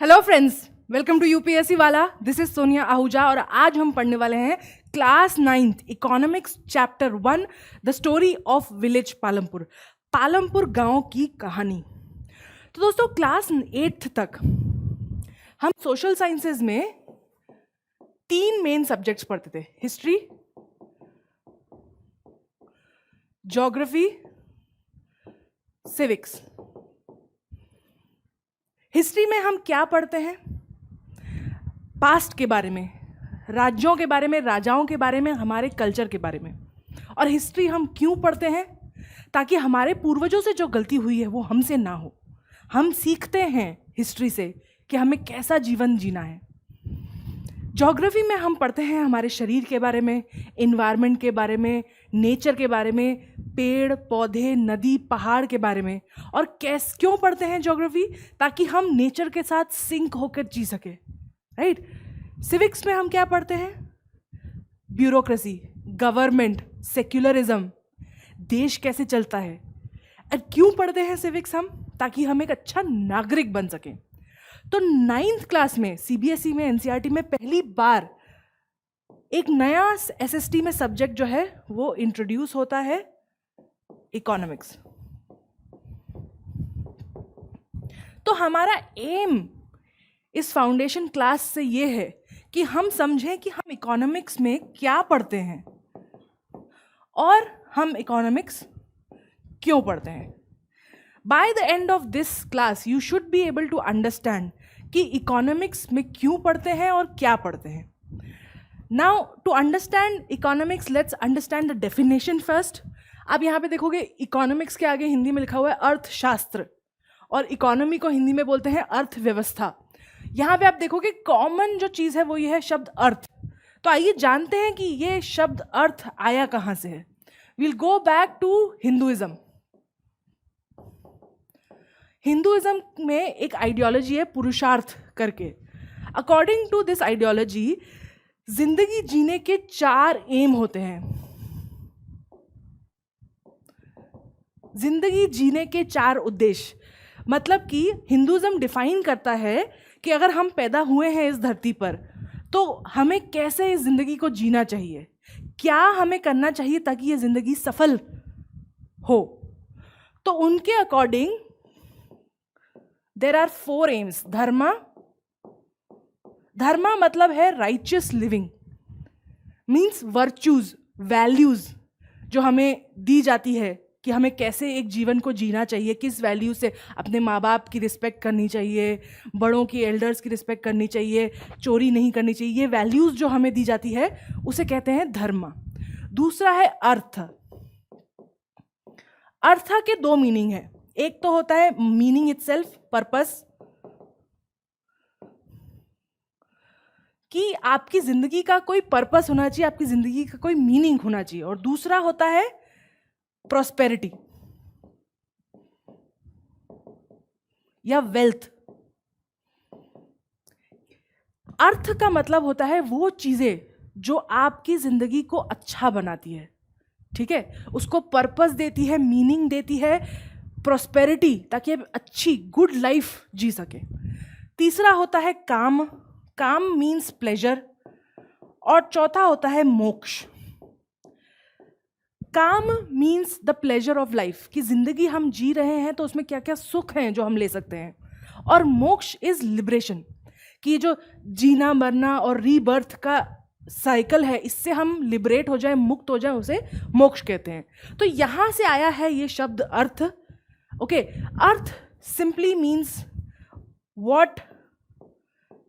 Hello friends, welcome to UPSC वाला। This is Sonia Ahuja और आज हम पढ़ने वाले हैं class 9th economics chapter 1 the story of village Palampur. Palampur गांव की कहानी। तो दोस्तों, क्लास 8th तक हम सोशल साइंसेज में 3 मेन सब्जेक्ट्स पढ़ते थे: हिस्ट्री, ज्योग्राफी, सिविक्स। हिस्ट्री में हम क्या पढ़ते हैं? पास्ट के बारे में, राज्यों के बारे में, राजाओं के बारे में, हमारे कल्चर के बारे में। और हिस्ट्री हम क्यों पढ़ते हैं? ताकि हमारे पूर्वजों से जो गलती हुई है वो हमसे ना हो। हम सीखते हैं हिस्ट्री से कि हमें कैसा जीवन जीना है। ज्योग्राफी में हम पढ़ते हैं हमारे शरीर के बारे में, इन्वायरमेंट के बारे में, नेचर के बारे में, पेड़ पौधे, नदी, पहाड़ के बारे में। और क्यों पढ़ते हैं ज्योग्राफी? ताकि हम नेचर के साथ सिंक होकर जी सके, राइट। सिविक्स में हम क्या पढ़ते हैं? ब्यूरोक्रेसी, गवर्नमेंट, सेक्युलरिज्म, देश कैसे चलता है। और क्यों पढ़ते हैं सिविक्स हम? ताकि हम एक अच्छा नागरिक बन सकें। तो 9th क्लास में, सीबीएसई में, एनसीईआरटी में पहली बार एक नया एसएसटी में सब्जेक्ट जो है वो इंट्रोड्यूस होता है, इकोनॉमिक्स। तो हमारा एम इस फाउंडेशन क्लास से ये है कि हम समझें कि हम इकोनॉमिक्स में क्या पढ़ते हैं और हम इकोनॉमिक्स क्यों पढ़ते हैं। By the end of this class you should be able to understand कि इकोनॉमिक्स में क्यों पढ़ते हैं और क्या पढ़ते हैं। Now to understand economics, let's understand the definition first. आप यहाँ पे देखोगे इकोनॉमिक्स के आगे हिंदी में लिखा हुआ है अर्थशास्त्र, और इकोनॉमी को हिंदी में बोलते हैं अर्थव्यवस्था। यहाँ पे आप देखोगे कॉमन जो चीज़ है वो ये है शब्द अर्थ। तो आइए जानते हैं कि ये शब्द अर्थ आया कहाँ से है। Will go back to Hinduism. Hinduism में एक आइडियोलॉजी है पुरुषार्थ करके। अकॉर्डिंग टू दिस आइडियोलॉजी जिंदगी जीने के 4 एम होते हैं। जिंदगी जीने के 4 उद्देश्य, मतलब कि हिंदुइज्म डिफाइन करता है कि अगर हम पैदा हुए हैं इस धरती पर तो हमें कैसे इस जिंदगी को जीना चाहिए, क्या हमें करना चाहिए ताकि ये जिंदगी सफल हो। तो उनके अकॉर्डिंग देयर आर 4 एम्स। धर्मा मतलब है righteous living, means virtues, values जो हमें दी जाती है कि हमें कैसे एक जीवन को जीना चाहिए, किस वैल्यू से। अपने माँ बाप की रिस्पेक्ट करनी चाहिए, बड़ों की, एल्डर्स की रिस्पेक्ट करनी चाहिए, चोरी नहीं करनी चाहिए। ये वैल्यूज जो हमें दी जाती है उसे कहते हैं धर्म। दूसरा है अर्थ। अर्थ के 2 मीनिंग है। एक तो होता है मीनिंग इटसेल्फ, पर्पस, कि आपकी जिंदगी का कोई पर्पस होना चाहिए, आपकी जिंदगी का कोई मीनिंग होना चाहिए। और दूसरा होता है प्रॉस्पेरिटी या वेल्थ। अर्थ का मतलब होता है वो चीजें जो आपकी जिंदगी को अच्छा बनाती है, ठीक है, उसको पर्पस देती है, मीनिंग देती है, प्रॉस्पेरिटी, ताकि आप अच्छी गुड लाइफ जी सके। तीसरा होता है काम, काम मीन्स प्लेजर। और चौथा होता है मोक्ष। काम means the pleasure of life, कि जिंदगी हम जी रहे हैं तो उसमें क्या क्या सुख हैं जो हम ले सकते हैं। और मोक्ष इज लिबरेशन, कि जो जीना मरना और रीबर्थ का साइकिल है इससे हम लिबरेट हो जाए, मुक्त हो जाए, उसे मोक्ष कहते हैं। तो यहां से आया है ये शब्द अर्थ। ओके, अर्थ simply means what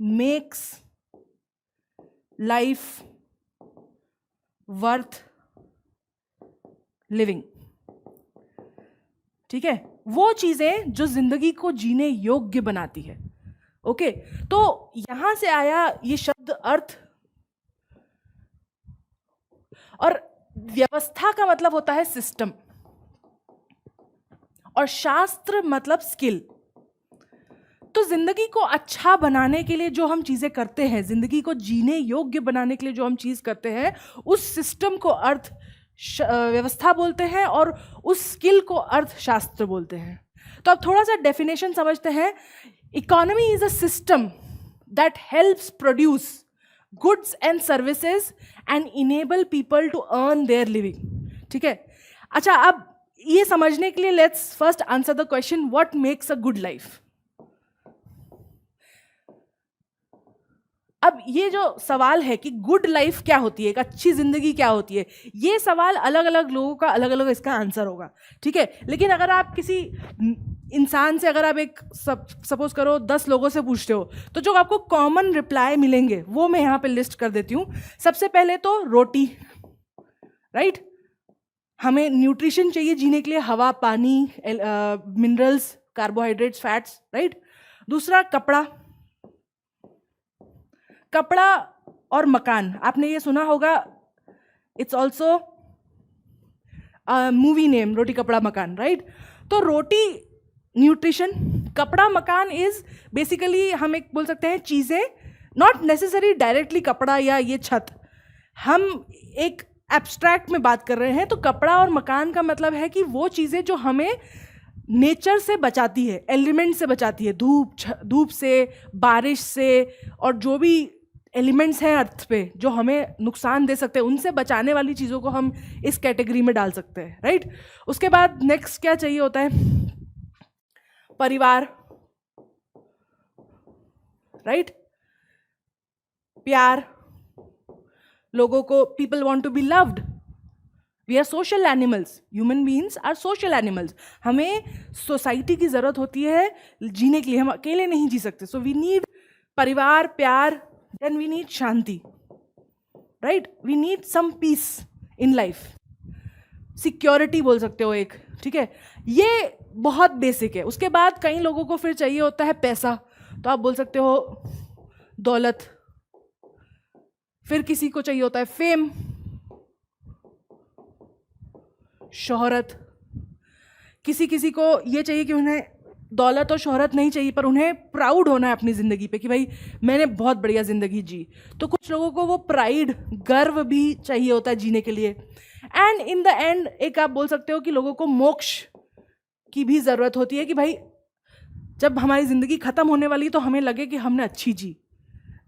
makes life worth living, ठीक है, वो चीजें जो जिंदगी को जीने योग्य बनाती है। ओके, तो यहां से आया ये शब्द अर्थ। और व्यवस्था का मतलब होता है सिस्टम, और शास्त्र मतलब स्किल। तो जिंदगी को अच्छा बनाने के लिए जो हम चीजें करते हैं, जिंदगी को जीने योग्य बनाने के लिए जो हम चीज करते हैं, उस सिस्टम को अर्थ व्यवस्था बोलते हैं और उस स्किल को अर्थशास्त्र बोलते हैं। तो अब थोड़ा सा डेफिनेशन समझते हैं economy is a system that helps produce goods and services and enable people to earn their living. ठीक है. अच्छा, अब ये समझने के लिए let's first answer the question, what makes a good life. अब ये जो सवाल है कि गुड लाइफ क्या होती है, एक अच्छी जिंदगी क्या होती है, ये सवाल अलग अलग लोगों का अलग अलग इसका आंसर होगा. ठीक है. लेकिन अगर आप किसी इंसान से, अगर आप एक सपोज करो 10 लोगों से पूछते हो, तो जो आपको कॉमन रिप्लाई मिलेंगे वो मैं यहाँ पे लिस्ट कर देती हूँ. सबसे पहले तो रोटी, राइट. हमें न्यूट्रिशन चाहिए जीने के लिए, हवा, पानी, मिनरल्स, कार्बोहाइड्रेट्स, फैट्स, राइट. दूसरा कपड़ा, कपड़ा और मकान. आपने ये सुना होगा, इट्स ऑल्सो मूवी नेम, रोटी कपड़ा मकान, राइट. तो रोटी न्यूट्रिशन, कपड़ा मकान इज बेसिकली हम एक बोल सकते हैं चीज़ें, नॉट नेसेसरी डायरेक्टली कपड़ा या ये छत, हम एक एब्स्ट्रैक्ट में बात कर रहे हैं. तो कपड़ा और मकान का मतलब है कि वो चीज़ें जो हमें नेचर से बचाती है, एलिमेंट से बचाती है, धूप से, बारिश से, और जो भी एलिमेंट्स हैं अर्थ पे जो हमें नुकसान दे सकते हैं, उनसे बचाने वाली चीज़ों को हम इस कैटेगरी में डाल सकते हैं, राइट. उसके बाद नेक्स्ट क्या चाहिए होता है, परिवार, राइट. प्यार, लोगों को, people want to be loved. We are social animals, human beings are social animals. हमें सोसाइटी की ज़रूरत होती है जीने के लिए, हम अकेले नहीं जी सकते. सो वी नीड परिवार, प्यार, देन वी नीड शांति, right. We need some peace in life, security बोल सकते हो एक. ठीक है. ये बहुत बेसिक है. उसके बाद कई लोगों को फिर चाहिए होता है पैसा, तो आप बोल सकते हो दौलत. फिर किसी को चाहिए होता है फेम, शोहरत. किसी किसी को ये चाहिए कि उन्हें दौलत और शोहरत नहीं चाहिए, पर उन्हें प्राउड होना है अपनी ज़िंदगी पे कि भाई मैंने बहुत बढ़िया ज़िंदगी जी. तो कुछ लोगों को वो प्राइड, गर्व भी चाहिए होता है जीने के लिए. एंड इन द एंड एक आप बोल सकते हो कि लोगों को मोक्ष की भी ज़रूरत होती है कि भाई जब हमारी ज़िंदगी ख़त्म होने वाली तो हमें लगे कि हमने अच्छी जी,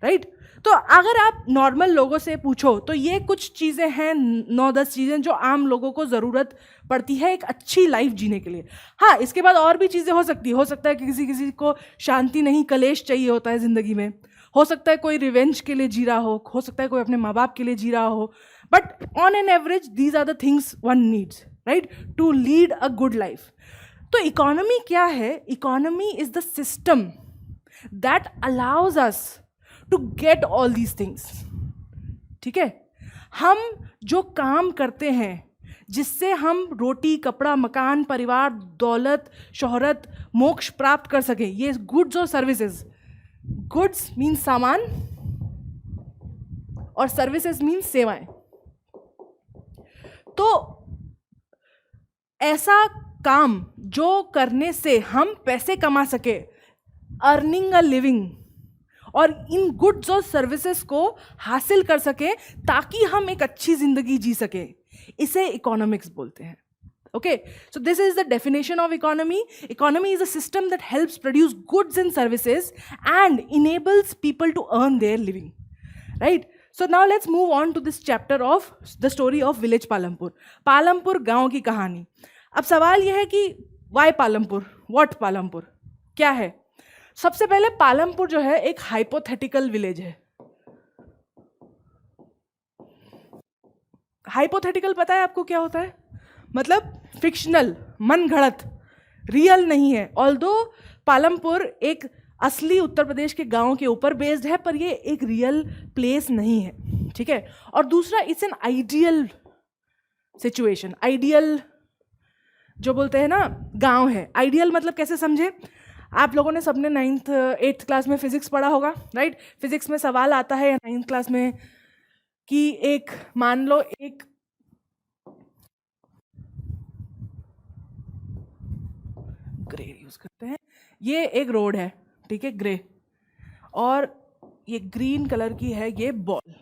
राइट. तो अगर आप नॉर्मल लोगों से पूछो तो ये कुछ चीज़ें हैं, 9-10 चीज़ें जो आम लोगों को ज़रूरत पड़ती है एक अच्छी लाइफ जीने के लिए. हाँ, इसके बाद और भी चीज़ें हो सकता है कि किसी किसी को शांति नहीं, कलेश चाहिए होता है ज़िंदगी में. हो सकता है कोई रिवेंज के लिए जी रहा हो सकता है कोई अपने माँ बाप के लिए जी रहा हो. But on an average these are the things one needs, right, to lead a good life. तो इकोनॉमी क्या है? Economy is the system that allows us to get all these things. ठीक है. हम जो काम करते हैं जिससे हम रोटी, कपड़ा, मकान, परिवार, दौलत, शोहरत, मोक्ष प्राप्त कर सकें, ये गुड्स और सर्विसेज. गुड्स मीन्स सामान और सर्विसेज मीन्स सेवाएं. तो ऐसा काम जो करने से हम पैसे कमा सके, अर्निंग अ लिविंग, और इन गुड्स और सर्विसेज को हासिल कर सके ताकि हम एक अच्छी जिंदगी जी सके, इसे इकोनॉमिक्स बोलते हैं. Okay, so this is the definition of economy. Economy is a system that helps produce goods and services and enables people to earn their living. Right? So now let's move on to this chapter of the story of village Palampur. Palampur गांव की कहानी. अब सवाल यह है कि why Palampur? What Palampur? क्या है? सबसे पहले पालमपुर जो है एक हाइपोथेटिकल विलेज है. हाइपोथेटिकल पता है आपको क्या होता है? मतलब फिक्शनल, मन घड़त, रियल नहीं है. ऑल्दो पालमपुर एक असली उत्तर प्रदेश के गांव के ऊपर बेस्ड है, पर ये एक रियल प्लेस नहीं है. ठीक है. और दूसरा, it's an ideal situation. Ideal जो बोलते हैं ना गांव है. आइडियल मतलब कैसे समझे? आप लोगों ने सबने 9th 8th क्लास में फिजिक्स पढ़ा होगा, राइट. फिजिक्स में सवाल आता है 9th क्लास में कि एक मान लो एक ग्रे यूज करते हैं, ये एक रोड है, ठीक है, ग्रे, और ये ग्रीन कलर की है ये बॉल.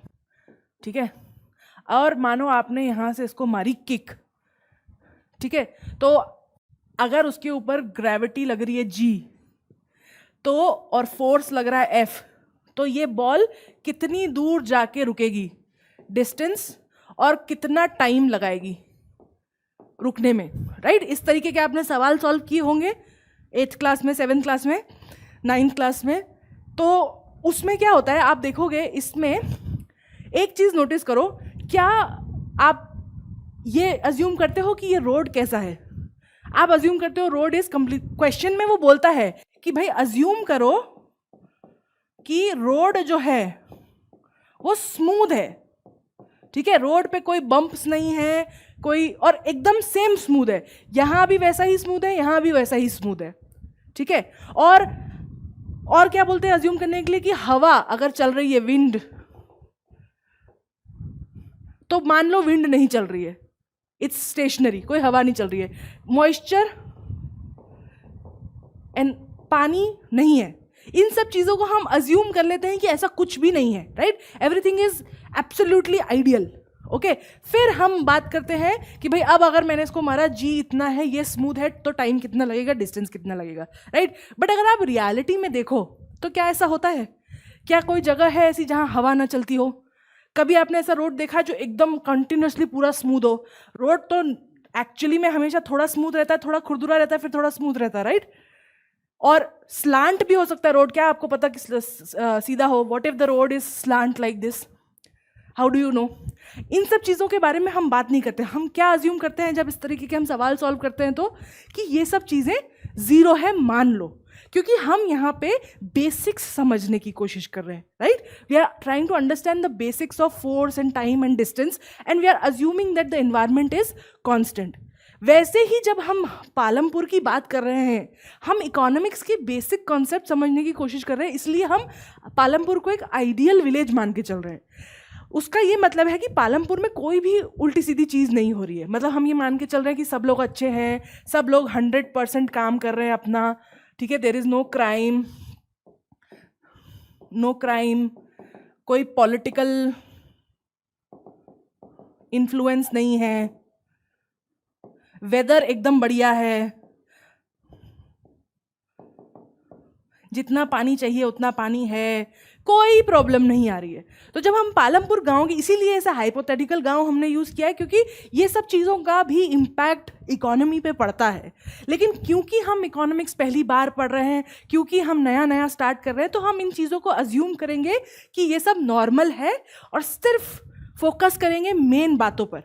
ठीक है. और मानो आपने यहां से इसको मारी किक. ठीक है. तो अगर उसके ऊपर ग्रेविटी लग रही है जी, तो और फोर्स लग रहा है F, तो ये बॉल कितनी दूर जाके रुकेगी, डिस्टेंस, और कितना टाइम लगाएगी रुकने में, राइट? इस तरीके के आपने सवाल सॉल्व किए होंगे 8th क्लास में, 7th क्लास में, 9th क्लास में। तो उसमें क्या होता है, आप देखोगे इसमें एक चीज़ नोटिस करो, क्या आप ये अज्यूम करते हो कि ये रोड कैसा है? आप अज्यूम करते हो रोड इज कंप्लीट, क्वेश्चन में वो बोलता है कि भाई अज्यूम करो कि रोड जो है वो स्मूथ है, ठीक है, रोड पे कोई बम्प्स नहीं है, कोई, और एकदम सेम स्मूथ है, यहां भी वैसा ही स्मूथ है, यहां भी वैसा ही स्मूथ है, ठीक है। और क्या बोलते हैं अज्यूम करने के लिए कि हवा अगर चल रही है, विंड, तो मान लो विंड नहीं चल रही है, इट्स स्टेशनरी, कोई हवा नहीं चल रही है। मॉइस्चर एंड पानी नहीं है, इन सब चीज़ों को हम अज्यूम कर लेते हैं कि ऐसा कुछ भी नहीं है, right? Everything is absolutely ideal, okay. फिर हम बात करते हैं कि भाई अब अगर मैंने इसको मारा, जी इतना है, ये स्मूथ है, तो टाइम कितना लगेगा, डिस्टेंस कितना लगेगा, राइट? बट अगर आप रियलिटी में देखो तो क्या ऐसा होता है? क्या कोई जगह है ऐसी जहाँ हवा ना चलती हो? कभी आपने ऐसा रोड देखा जो एकदम कंटिन्यूसली पूरा स्मूथ हो? रोड तो एक्चुअली में हमेशा थोड़ा स्मूथ रहता है, थोड़ा खुरदुरा रहता है, फिर थोड़ा स्मूथ रहता है, राइट? और स्लांट भी हो सकता है रोड, क्या आपको पता कि सीधा हो? What if the road is slant like this? How do you know? इन सब चीज़ों के बारे में हम बात नहीं करते। हम क्या अज्यूम करते हैं जब इस तरीके के हम सवाल सॉल्व करते हैं, तो कि ये सब चीज़ें ज़ीरो है मान लो, क्योंकि हम यहाँ पे बेसिक्स समझने की कोशिश कर रहे हैं, right? We are trying to understand the basics of force and time and distance, and we are assuming that the environment is constant. वैसे ही जब हम पालमपुर की बात कर रहे हैं, हम इकोनॉमिक्स के बेसिक कॉन्सेप्ट समझने की कोशिश कर रहे हैं, इसलिए हम पालमपुर को एक आइडियल विलेज मान के चल रहे हैं। उसका ये मतलब है कि पालमपुर में कोई भी उल्टी सीधी चीज़ नहीं हो रही है। मतलब हम ये मान के चल रहे हैं कि सब लोग अच्छे हैं, सब लोग 100% काम कर रहे हैं अपना, ठीक है, there is no crime, no crime, कोई पॉलिटिकल इन्फ्लुएंस नहीं है, वेदर एकदम बढ़िया है, जितना पानी चाहिए उतना पानी है, कोई प्रॉब्लम नहीं आ रही है। तो जब हम पालमपुर गांव की, इसीलिए ऐसा हाइपोथेटिकल गांव हमने यूज़ किया है, क्योंकि ये सब चीज़ों का भी इम्पैक्ट इकोनॉमी पे पड़ता है। लेकिन क्योंकि हम इकोनॉमिक्स पहली बार पढ़ रहे हैं, क्योंकि हम नया नया स्टार्ट कर रहे हैं, तो हम इन चीज़ों को अज्यूम करेंगे कि ये सब नॉर्मल है और सिर्फ फोकस करेंगे मेन बातों पर।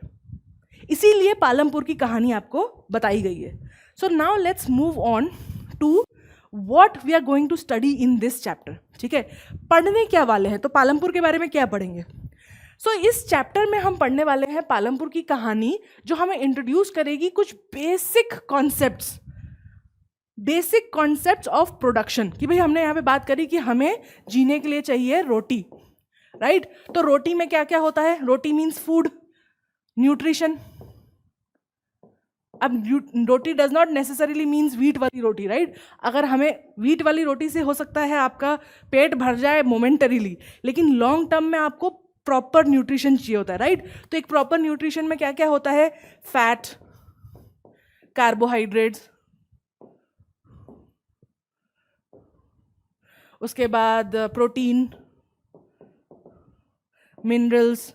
इसीलिए पालमपुर की कहानी आपको बताई गई है। So now let's move on to what we are going to study in this chapter, ठीक है? पढ़ने क्या वाले हैं, तो पालमपुर के बारे में क्या पढ़ेंगे? सो इस चैप्टर में हम पढ़ने वाले हैं पालमपुर की कहानी, जो हमें इंट्रोड्यूस करेगी कुछ बेसिक कॉन्सेप्ट्स ऑफ प्रोडक्शन। कि भाई हमने यहाँ पे बात करी कि हमें जीने के लिए चाहिए रोटी, राइट? तो रोटी में क्या क्या होता है? Roti means food, nutrition. अब roti does not necessarily means wheat वाली रोटी, राइट? अगर हमें वीट वाली रोटी से हो सकता है आपका पेट भर जाए मोमेंटरीली, लेकिन लॉन्ग टर्म में आपको प्रॉपर न्यूट्रिशन चाहिए होता है, राइट? तो एक प्रॉपर न्यूट्रिशन में क्या क्या होता है? फैट, कार्बोहाइड्रेट्स, उसके बाद प्रोटीन, मिनरल्स,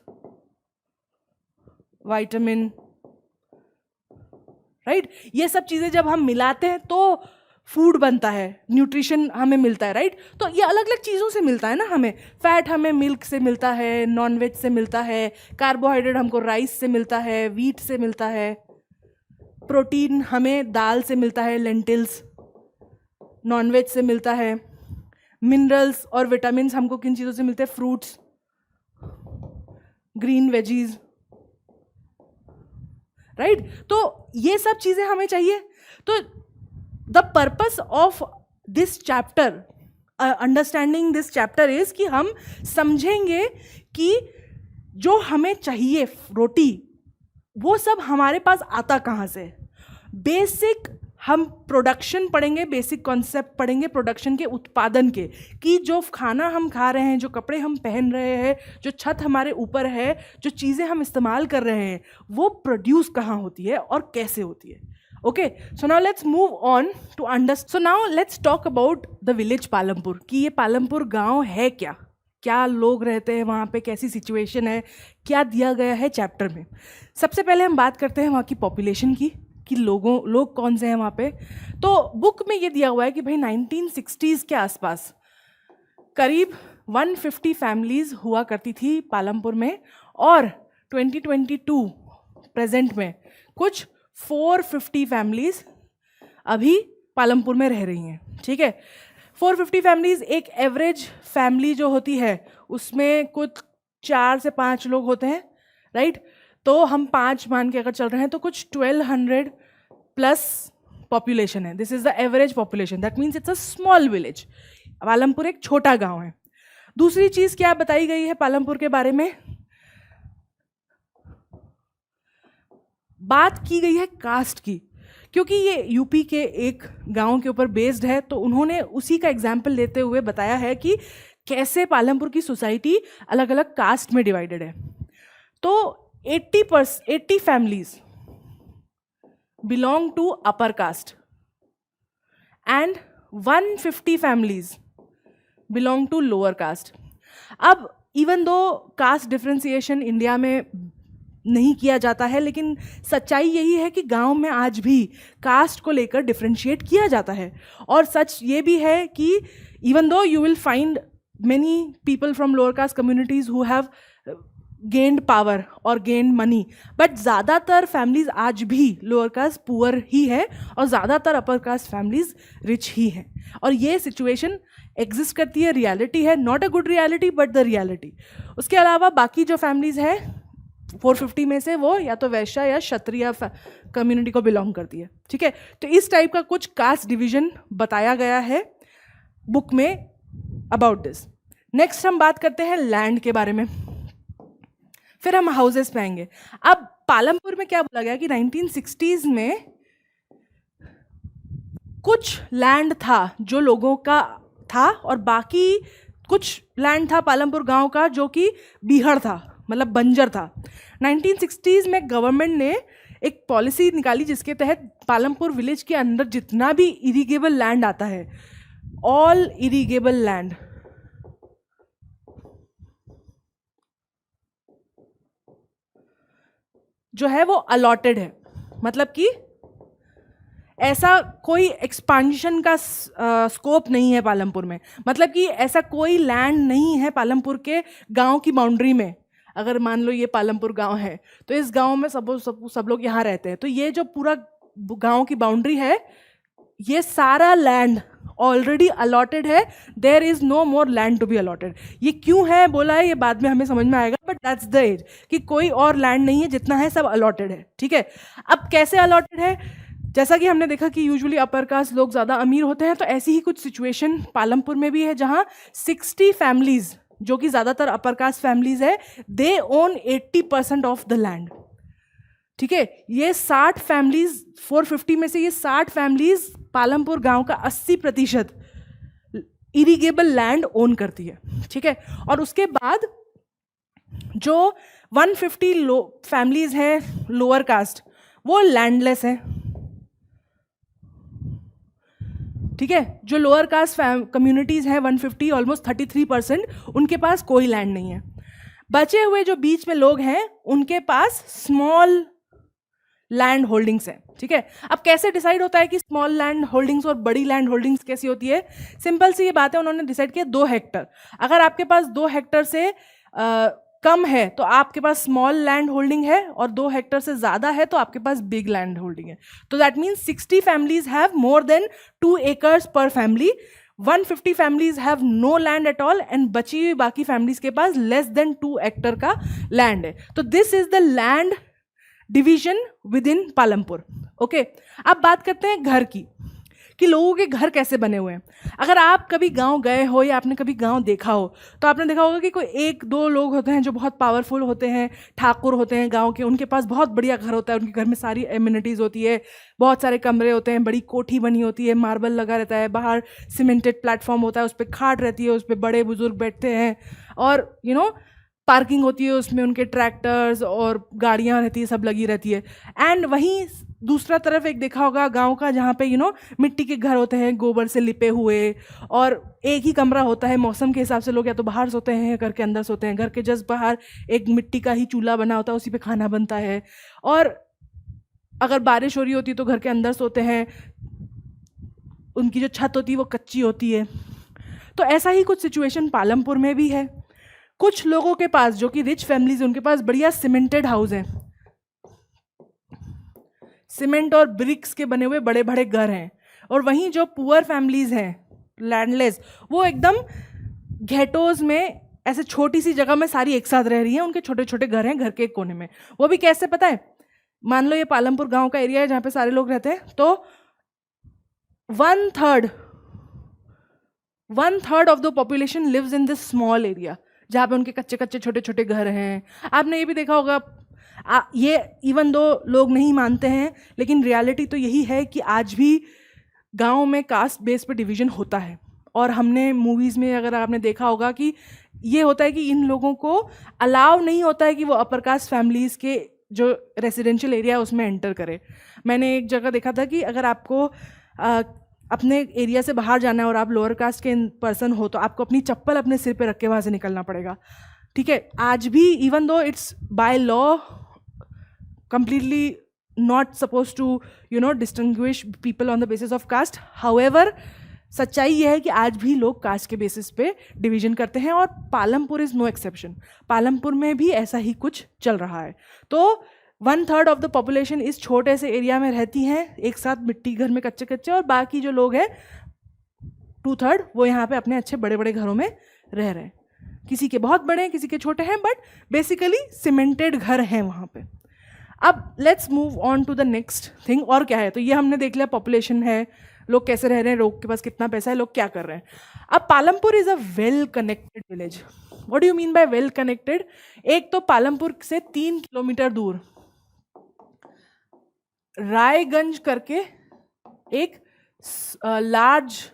विटामिन, राइट? ये सब चीज़ें जब हम मिलाते हैं तो फूड बनता है, न्यूट्रिशन हमें मिलता है, राइट? तो ये अलग अलग चीज़ों से मिलता है ना हमें। फैट हमें मिल्क से मिलता है, नॉनवेज से मिलता है, कार्बोहाइड्रेट हमको राइस से मिलता है, वीट से मिलता है, प्रोटीन हमें दाल से मिलता है, लेंटिल्स, नॉनवेज से मिलता है, मिनरल्स और विटामिन हमको किन चीज़ों से मिलते हैं? Fruits, green veggies, right? तो ये सब चीज़ें हमें चाहिए। तो the purpose of this chapter, understanding this chapter is कि हम समझेंगे कि जो हमें चाहिए रोटी, वो सब हमारे पास आता कहाँ से। बेसिक हम प्रोडक्शन पढ़ेंगे, बेसिक कॉन्सेप्ट पढ़ेंगे प्रोडक्शन के, उत्पादन के, कि जो खाना हम खा रहे हैं, जो कपड़े हम पहन रहे हैं, जो छत हमारे ऊपर है, जो चीज़ें हम इस्तेमाल कर रहे हैं, वो प्रोड्यूस कहाँ होती है और कैसे होती है। Okay, so now let's move on to understand. So now let's talk about the village Palampur, कि ये पालमपुर गांव है क्या, क्या लोग रहते हैं वहाँ पे, कैसी सिचुएशन है, क्या दिया गया है चैप्टर में. सबसे पहले हम बात करते हैं वहाँ की पॉपुलेशन की, कि लोग कौन से हैं वहाँ पे. तो बुक में ये दिया हुआ है कि भाई 1960s के आसपास करीब 150 फैमिलीज हुआ करती थी पालमपुर में, और 2022 प्रेजेंट में कुछ 450 फैमिलीज अभी पालमपुर में रह रही हैं. ठीक है, 450 फैमिलीज. एक एवरेज फैमिली जो होती है उसमें कुछ 4 से 5 लोग होते हैं, राइट. तो हम 5 मान के अगर चल रहे हैं तो कुछ 1200 प्लस पॉपुलेशन है. This is the average population. That means it's a small village. Palampur एक छोटा गांव है. दूसरी चीज क्या बताई गई है पालमपुर के बारे में, बात की गई है कास्ट की, क्योंकि ये यूपी के एक गांव के ऊपर बेस्ड है. तो उन्होंने उसी का एग्जाम्पल लेते हुए बताया है कि कैसे पालमपुर की सोसाइटी अलग अलग कास्ट में डिवाइडेड है. तो 80 families belong to upper caste and 150 families belong to lower caste. अब इवन दो कास्ट डिफ्रेंसिएशन इंडिया में नहीं किया जाता है, लेकिन सच्चाई यही है कि गांव में आज भी कास्ट को लेकर डिफ्रेंशिएट किया जाता है. और सच ये भी है कि even though you will find many people from lower caste communities who have gained power और गेन्ड मनी, बट ज़्यादातर फैमिलीज आज भी लोअर कास्ट पुअर ही है और ज़्यादातर अपर कास्ट फैमिलीज रिच ही है. और ये सिचुएशन एग्जिस्ट करती है, रियलिटी है, not a good reality but the reality. उसके अलावा बाकी जो फैमिलीज है 450 में से वो या तो वैश्य या क्षत्रिय कम्युनिटी को बिलोंग करती है. ठीक है, तो इस टाइप का कुछ कास्ट डिवीजन बताया गया है बुक में अबाउट दिस. नेक्स्ट हम बात करते हैं लैंड के बारे में, फिर हम हाउसेस पे आएंगे. अब पालमपुर में क्या बोला गया कि 1960s में कुछ लैंड था जो लोगों का था, और बाकी कुछ लैंड था पालमपुर गांव का जो कि बीहड़ था, मतलब बंजर था. 1960s में गवर्नमेंट ने एक पॉलिसी निकाली जिसके तहत पालमपुर विलेज के अंदर जितना भी इरिगेबल लैंड आता है, ऑल इरिगेबल लैंड जो है वो अलॉटेड है. मतलब कि ऐसा कोई एक्सपांशन का स्कोप नहीं है पालमपुर में. मतलब कि ऐसा कोई लैंड नहीं है पालमपुर के गांव की बाउंड्री में. अगर मान लो ये पालमपुर गांव है तो इस गांव में सब लोग यहाँ रहते हैं, तो ये जो पूरा गांव की बाउंड्री है ये सारा लैंड ऑलरेडी अलॉटेड है. There is no more land to be allotted. ये क्यों है बोला है ये बाद में हमें समझ में आएगा, बट दैट्स द एज कि कोई और लैंड नहीं है, जितना है सब अलॉटेड है. ठीक है, अब कैसे अलॉटेड है, जैसा कि हमने देखा कि यूजुअली अपर कास्ट लोग ज़्यादा अमीर होते हैं, तो ऐसी ही कुछ सिचुएशन पालमपुर में भी है जहाँ 60 फैमिलीज जो कि ज़्यादातर अपर कास्ट फैमिलीज है, दे ओन 80% ऑफ द लैंड. ठीक है, ये 60 फैमिलीज 450 में से ये 60 फैमिलीज पालमपुर गांव का 80% इरिगेबल लैंड ओन करती है. ठीक है, और उसके बाद जो 150 फैमिलीज हैं लोअर कास्ट वो लैंडलेस है. ठीक है, जो लोअर कास्ट कम्युनिटीज हैं 150 ऑलमोस्ट 33% उनके पास कोई लैंड नहीं है. बचे हुए जो बीच में लोग हैं उनके पास स्मॉल लैंड होल्डिंग्स हैं. ठीक है, अब कैसे डिसाइड होता है कि स्मॉल लैंड होल्डिंग्स और बड़ी लैंड होल्डिंग्स कैसी होती है, सिंपल सी ये बात है. उन्होंने डिसाइड किया 2 हेक्टर. अगर आपके पास 2 हेक्टर से कम है तो आपके पास स्मॉल लैंड होल्डिंग है, और 2 हेक्टर से ज़्यादा है तो आपके पास बिग लैंड होल्डिंग है. तो that means 60 families have more than 2 acres per family, 150 families have no land at all, and बची हुई बाकी फैमिलीज के पास लेस देन 2 hectare का लैंड है. तो this is the land division within Palampur. Okay, अब बात करते हैं घर की, कि लोगों के घर कैसे बने हुए हैं. अगर आप कभी गांव गए हो या आपने कभी गांव देखा हो तो आपने देखा होगा कि कोई 1-2 लोग होते हैं जो बहुत पावरफुल होते हैं, ठाकुर होते हैं गांव के, उनके पास बहुत बढ़िया घर होता है, उनके घर में सारी एमिनिटीज़ होती है, बहुत सारे कमरे होते हैं, बड़ी कोठी बनी होती है, मार्बल लगा रहता है, बाहर सीमेंटेड प्लेटफॉर्म होता है, उस पर खाट रहती है, उस पर बड़े बुजुर्ग बैठते हैं, और पार्किंग होती है, उसमें उनके ट्रैक्टर्स और गाड़ियाँ रहती है, सब लगी रहती है। एंड वहीं दूसरा तरफ एक देखा होगा गांव का, जहाँ पे मिट्टी के घर होते हैं, गोबर से लिपे हुए, और एक ही कमरा होता है। मौसम के हिसाब से लोग या तो बाहर सोते हैं, घर के अंदर सोते हैं। घर के जस्ट बाहर एक मिट्टी का ही चूल्हा बना होता है, उसी पे खाना बनता है। और अगर बारिश हो रही होती है तो घर के अंदर सोते हैं, उनकी जो छत होती है वो कच्ची होती है। तो ऐसा ही कुछ सिचुएशन पालमपुर में भी है। कुछ लोगों के पास, जो कि रिच फैमिलीज है, उनके पास बढ़िया सीमेंटेड हाउस हैं, सीमेंट और ब्रिक्स के बने हुए बड़े बड़े घर हैं। और वहीं जो पुअर फैमिलीज हैं, लैंडलेस, वो एकदम घेटोज में ऐसे छोटी सी जगह में सारी एक साथ रह रही हैं। उनके छोटे छोटे घर हैं घर के एक कोने में। वो भी कैसे पता है? मान लो ये पालमपुर गांव का एरिया है जहाँ पे सारे लोग रहते हैं, तो 1/3 of the population lives in this small area, जहाँ पे उनके कच्चे कच्चे छोटे छोटे घर हैं। आपने ये भी देखा होगा, ये इवन दो लोग नहीं मानते हैं, लेकिन रियलिटी तो यही है कि आज भी गांव में कास्ट बेस पे डिवीजन होता है। और हमने मूवीज़ में अगर आपने देखा होगा कि ये होता है कि इन लोगों को अलाउ नहीं होता है कि वो अपर कास्ट फैमिलीज़ के जो रेजिडेंशियल एरिया है उसमें एंटर करे। मैंने एक जगह देखा था कि अगर आपको अपने एरिया से बाहर जाना है और आप लोअर कास्ट के पर्सन हो, तो आपको अपनी चप्पल अपने सिर पे रख के वहाँ से निकलना पड़ेगा। ठीक है, आज भी even though it's by law completely not supposed to distinguish people on the basis of caste. However, सच्चाई यह है कि आज भी लोग कास्ट के बेसिस पे डिवीजन करते हैं, और Palampur is no exception. Palampur में भी ऐसा ही कुछ चल रहा है। तो 1/3 ऑफ द पॉपुलेशन इस छोटे से एरिया में रहती हैं, एक साथ मिट्टी घर में कच्चे कच्चे, और बाकी जो लोग हैं 2/3 वो यहाँ पे अपने अच्छे बड़े बड़े घरों में रह रहे हैं। किसी के बहुत बड़े हैं, किसी के छोटे हैं, बट बेसिकली सीमेंटेड घर हैं वहाँ पे। अब let's move on to the next thing. और क्या है? तो ये हमने देख लिया, पॉपुलेशन है, लोग कैसे रह रहे हैं, लोग के पास कितना पैसा है, लोग क्या कर रहे हैं। अब Palampur is a well connected village. What do you mean by well connected? एक तो पालमपुर से 3 किलोमीटर दूर रायगंज करके एक लार्ज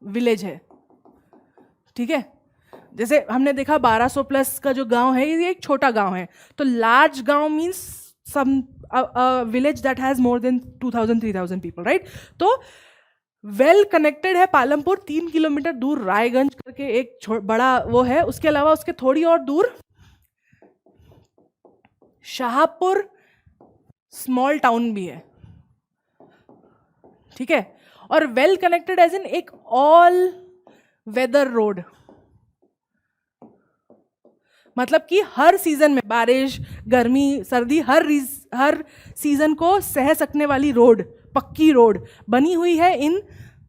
विलेज है। ठीक है, जैसे हमने देखा 1200 प्लस का जो गांव है, ये एक छोटा गांव है। तो लार्ज गांव means some village that has more than 2000-3000 people, right? तो वेल कनेक्टेड है पालमपुर। 3 किलोमीटर दूर रायगंज करके एक बड़ा वो है। उसके अलावा उसके थोड़ी और दूर शाहपुर स्मॉल टाउन भी है। ठीक है, और वेल कनेक्टेड एज इन एक ऑल वेदर रोड, मतलब कि हर सीजन में, बारिश, गर्मी, सर्दी, हर सीजन को सह सकने वाली रोड, पक्की रोड बनी हुई है इन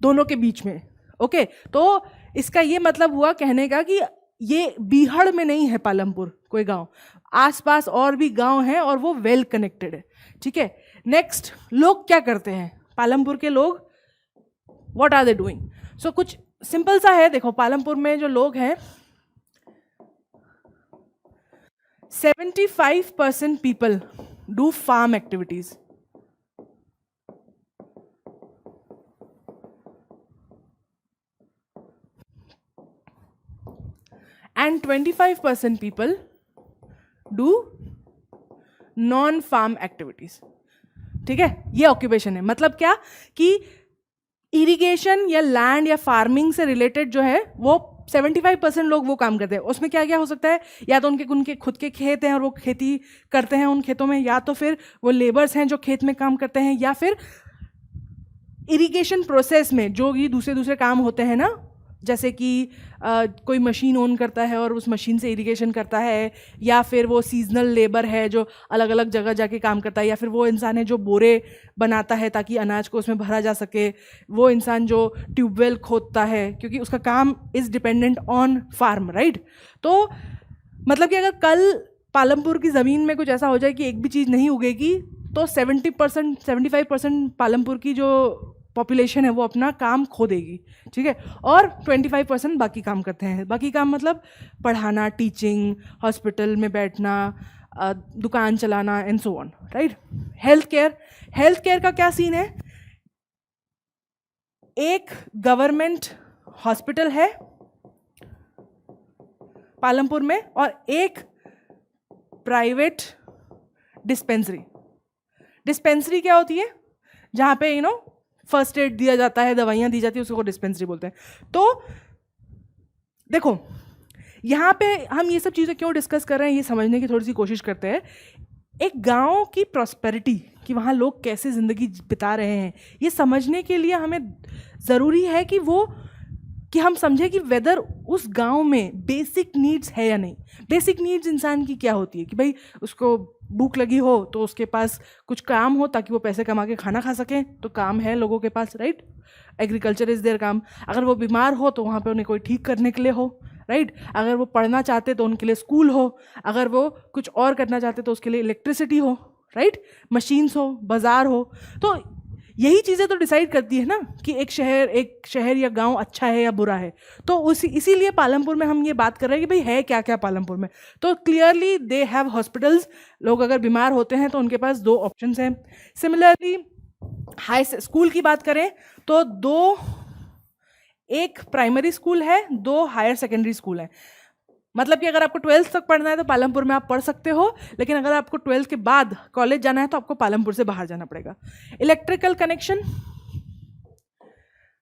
दोनों के बीच में। ओके, तो इसका ये मतलब हुआ कहने का कि ये बीहड़ में नहीं है पालमपुर कोई गांव, आसपास और भी गांव हैं और वो वेल कनेक्टेड है। ठीक है, नेक्स्ट, लोग क्या करते हैं पालमपुर के लोग? What are they doing? So कुछ सिंपल सा है। देखो, पालमपुर में जो लोग हैं, 75% people do farm activities. And 25% people do non-farm activities. ठीक है, ये ऑक्यूपेशन है। मतलब क्या कि इरिगेशन या लैंड या फार्मिंग से रिलेटेड जो है वो 75% लोग वो काम करते हैं। उसमें क्या क्या हो सकता है? या तो उनके खुद के खेत हैं और वो खेती करते हैं उन खेतों में, या तो फिर वो लेबर्स हैं जो खेत में काम करते हैं, या फिर इरिगेशन प्रोसेस में जो ये दूसरे काम होते हैं ना, जैसे कि कोई मशीन ओन करता है और उस मशीन से इरिगेशन करता है, या फिर वो सीजनल लेबर है जो अलग अलग जगह जाके काम करता है, या फिर वो इंसान है जो बोरे बनाता है ताकि अनाज को उसमें भरा जा सके, वो इंसान जो ट्यूबवेल खोदता है, क्योंकि उसका काम is dependent on farm, right? तो मतलब कि अगर कल पालमपुर की ज़मीन में कुछ ऐसा हो जाए कि एक भी चीज़ नहीं उगेगी, तो 70% 75% पालमपुर की जो पॉपुलेशन है वो अपना काम खो देगी। ठीक है, और 25% बाकी काम करते हैं। बाकी काम मतलब पढ़ाना, टीचिंग, हॉस्पिटल में बैठना, दुकान चलाना, and so on, right? Health care का क्या सीन है? एक गवर्नमेंट हॉस्पिटल है, पालमपुर में और एक प्राइवेट डिस्पेंसरी। डिस्पेंसरी क्या होती है? जहाँ पे फर्स्ट एड दिया जाता है, दवाइयाँ दी जाती है, उसको डिस्पेंसरी बोलते हैं। तो देखो यहाँ पे हम ये सब चीज़ें क्यों डिस्कस कर रहे हैं, ये समझने की थोड़ी सी कोशिश करते हैं। एक गांव की प्रॉस्पेरिटी, कि वहाँ लोग कैसे ज़िंदगी बिता रहे हैं, ये समझने के लिए हमें ज़रूरी है कि हम समझें कि वेदर उस गांव में बेसिक नीड्स है या नहीं। बेसिक नीड्स इंसान की क्या होती है कि भाई उसको भूख लगी हो तो उसके पास कुछ काम हो ताकि वो पैसे कमा के खाना खा सकें, तो काम है लोगों के पास, राइट? एग्रीकल्चर इज़ देयर काम। अगर वो बीमार हो तो वहाँ पे उन्हें कोई ठीक करने के लिए हो, राइट? अगर वो पढ़ना चाहते तो उनके लिए स्कूल हो, अगर वो कुछ और करना चाहते तो उसके लिए इलेक्ट्रिसिटी हो, राइट? मशीन्स हो, बाज़ार हो। तो यही चीज़ें तो डिसाइड करती है ना कि एक शहर या गांव अच्छा है या बुरा है। तो इसीलिए पालमपुर में हम ये बात कर रहे हैं कि भाई है क्या क्या पालमपुर में। तो क्लियरली दे हैव हॉस्पिटल्स। लोग अगर बीमार होते हैं तो उनके पास 2 ऑप्शंस हैं। सिमिलरली हाई स्कूल की बात करें तो एक प्राइमरी स्कूल है, 2 हायर सेकेंडरी स्कूल हैं। मतलब कि अगर आपको 12th तक पढ़ना है तो पालमपुर में आप पढ़ सकते हो, लेकिन अगर आपको 12th के बाद कॉलेज जाना है तो आपको पालमपुर से बाहर जाना पड़ेगा। इलेक्ट्रिकल कनेक्शन,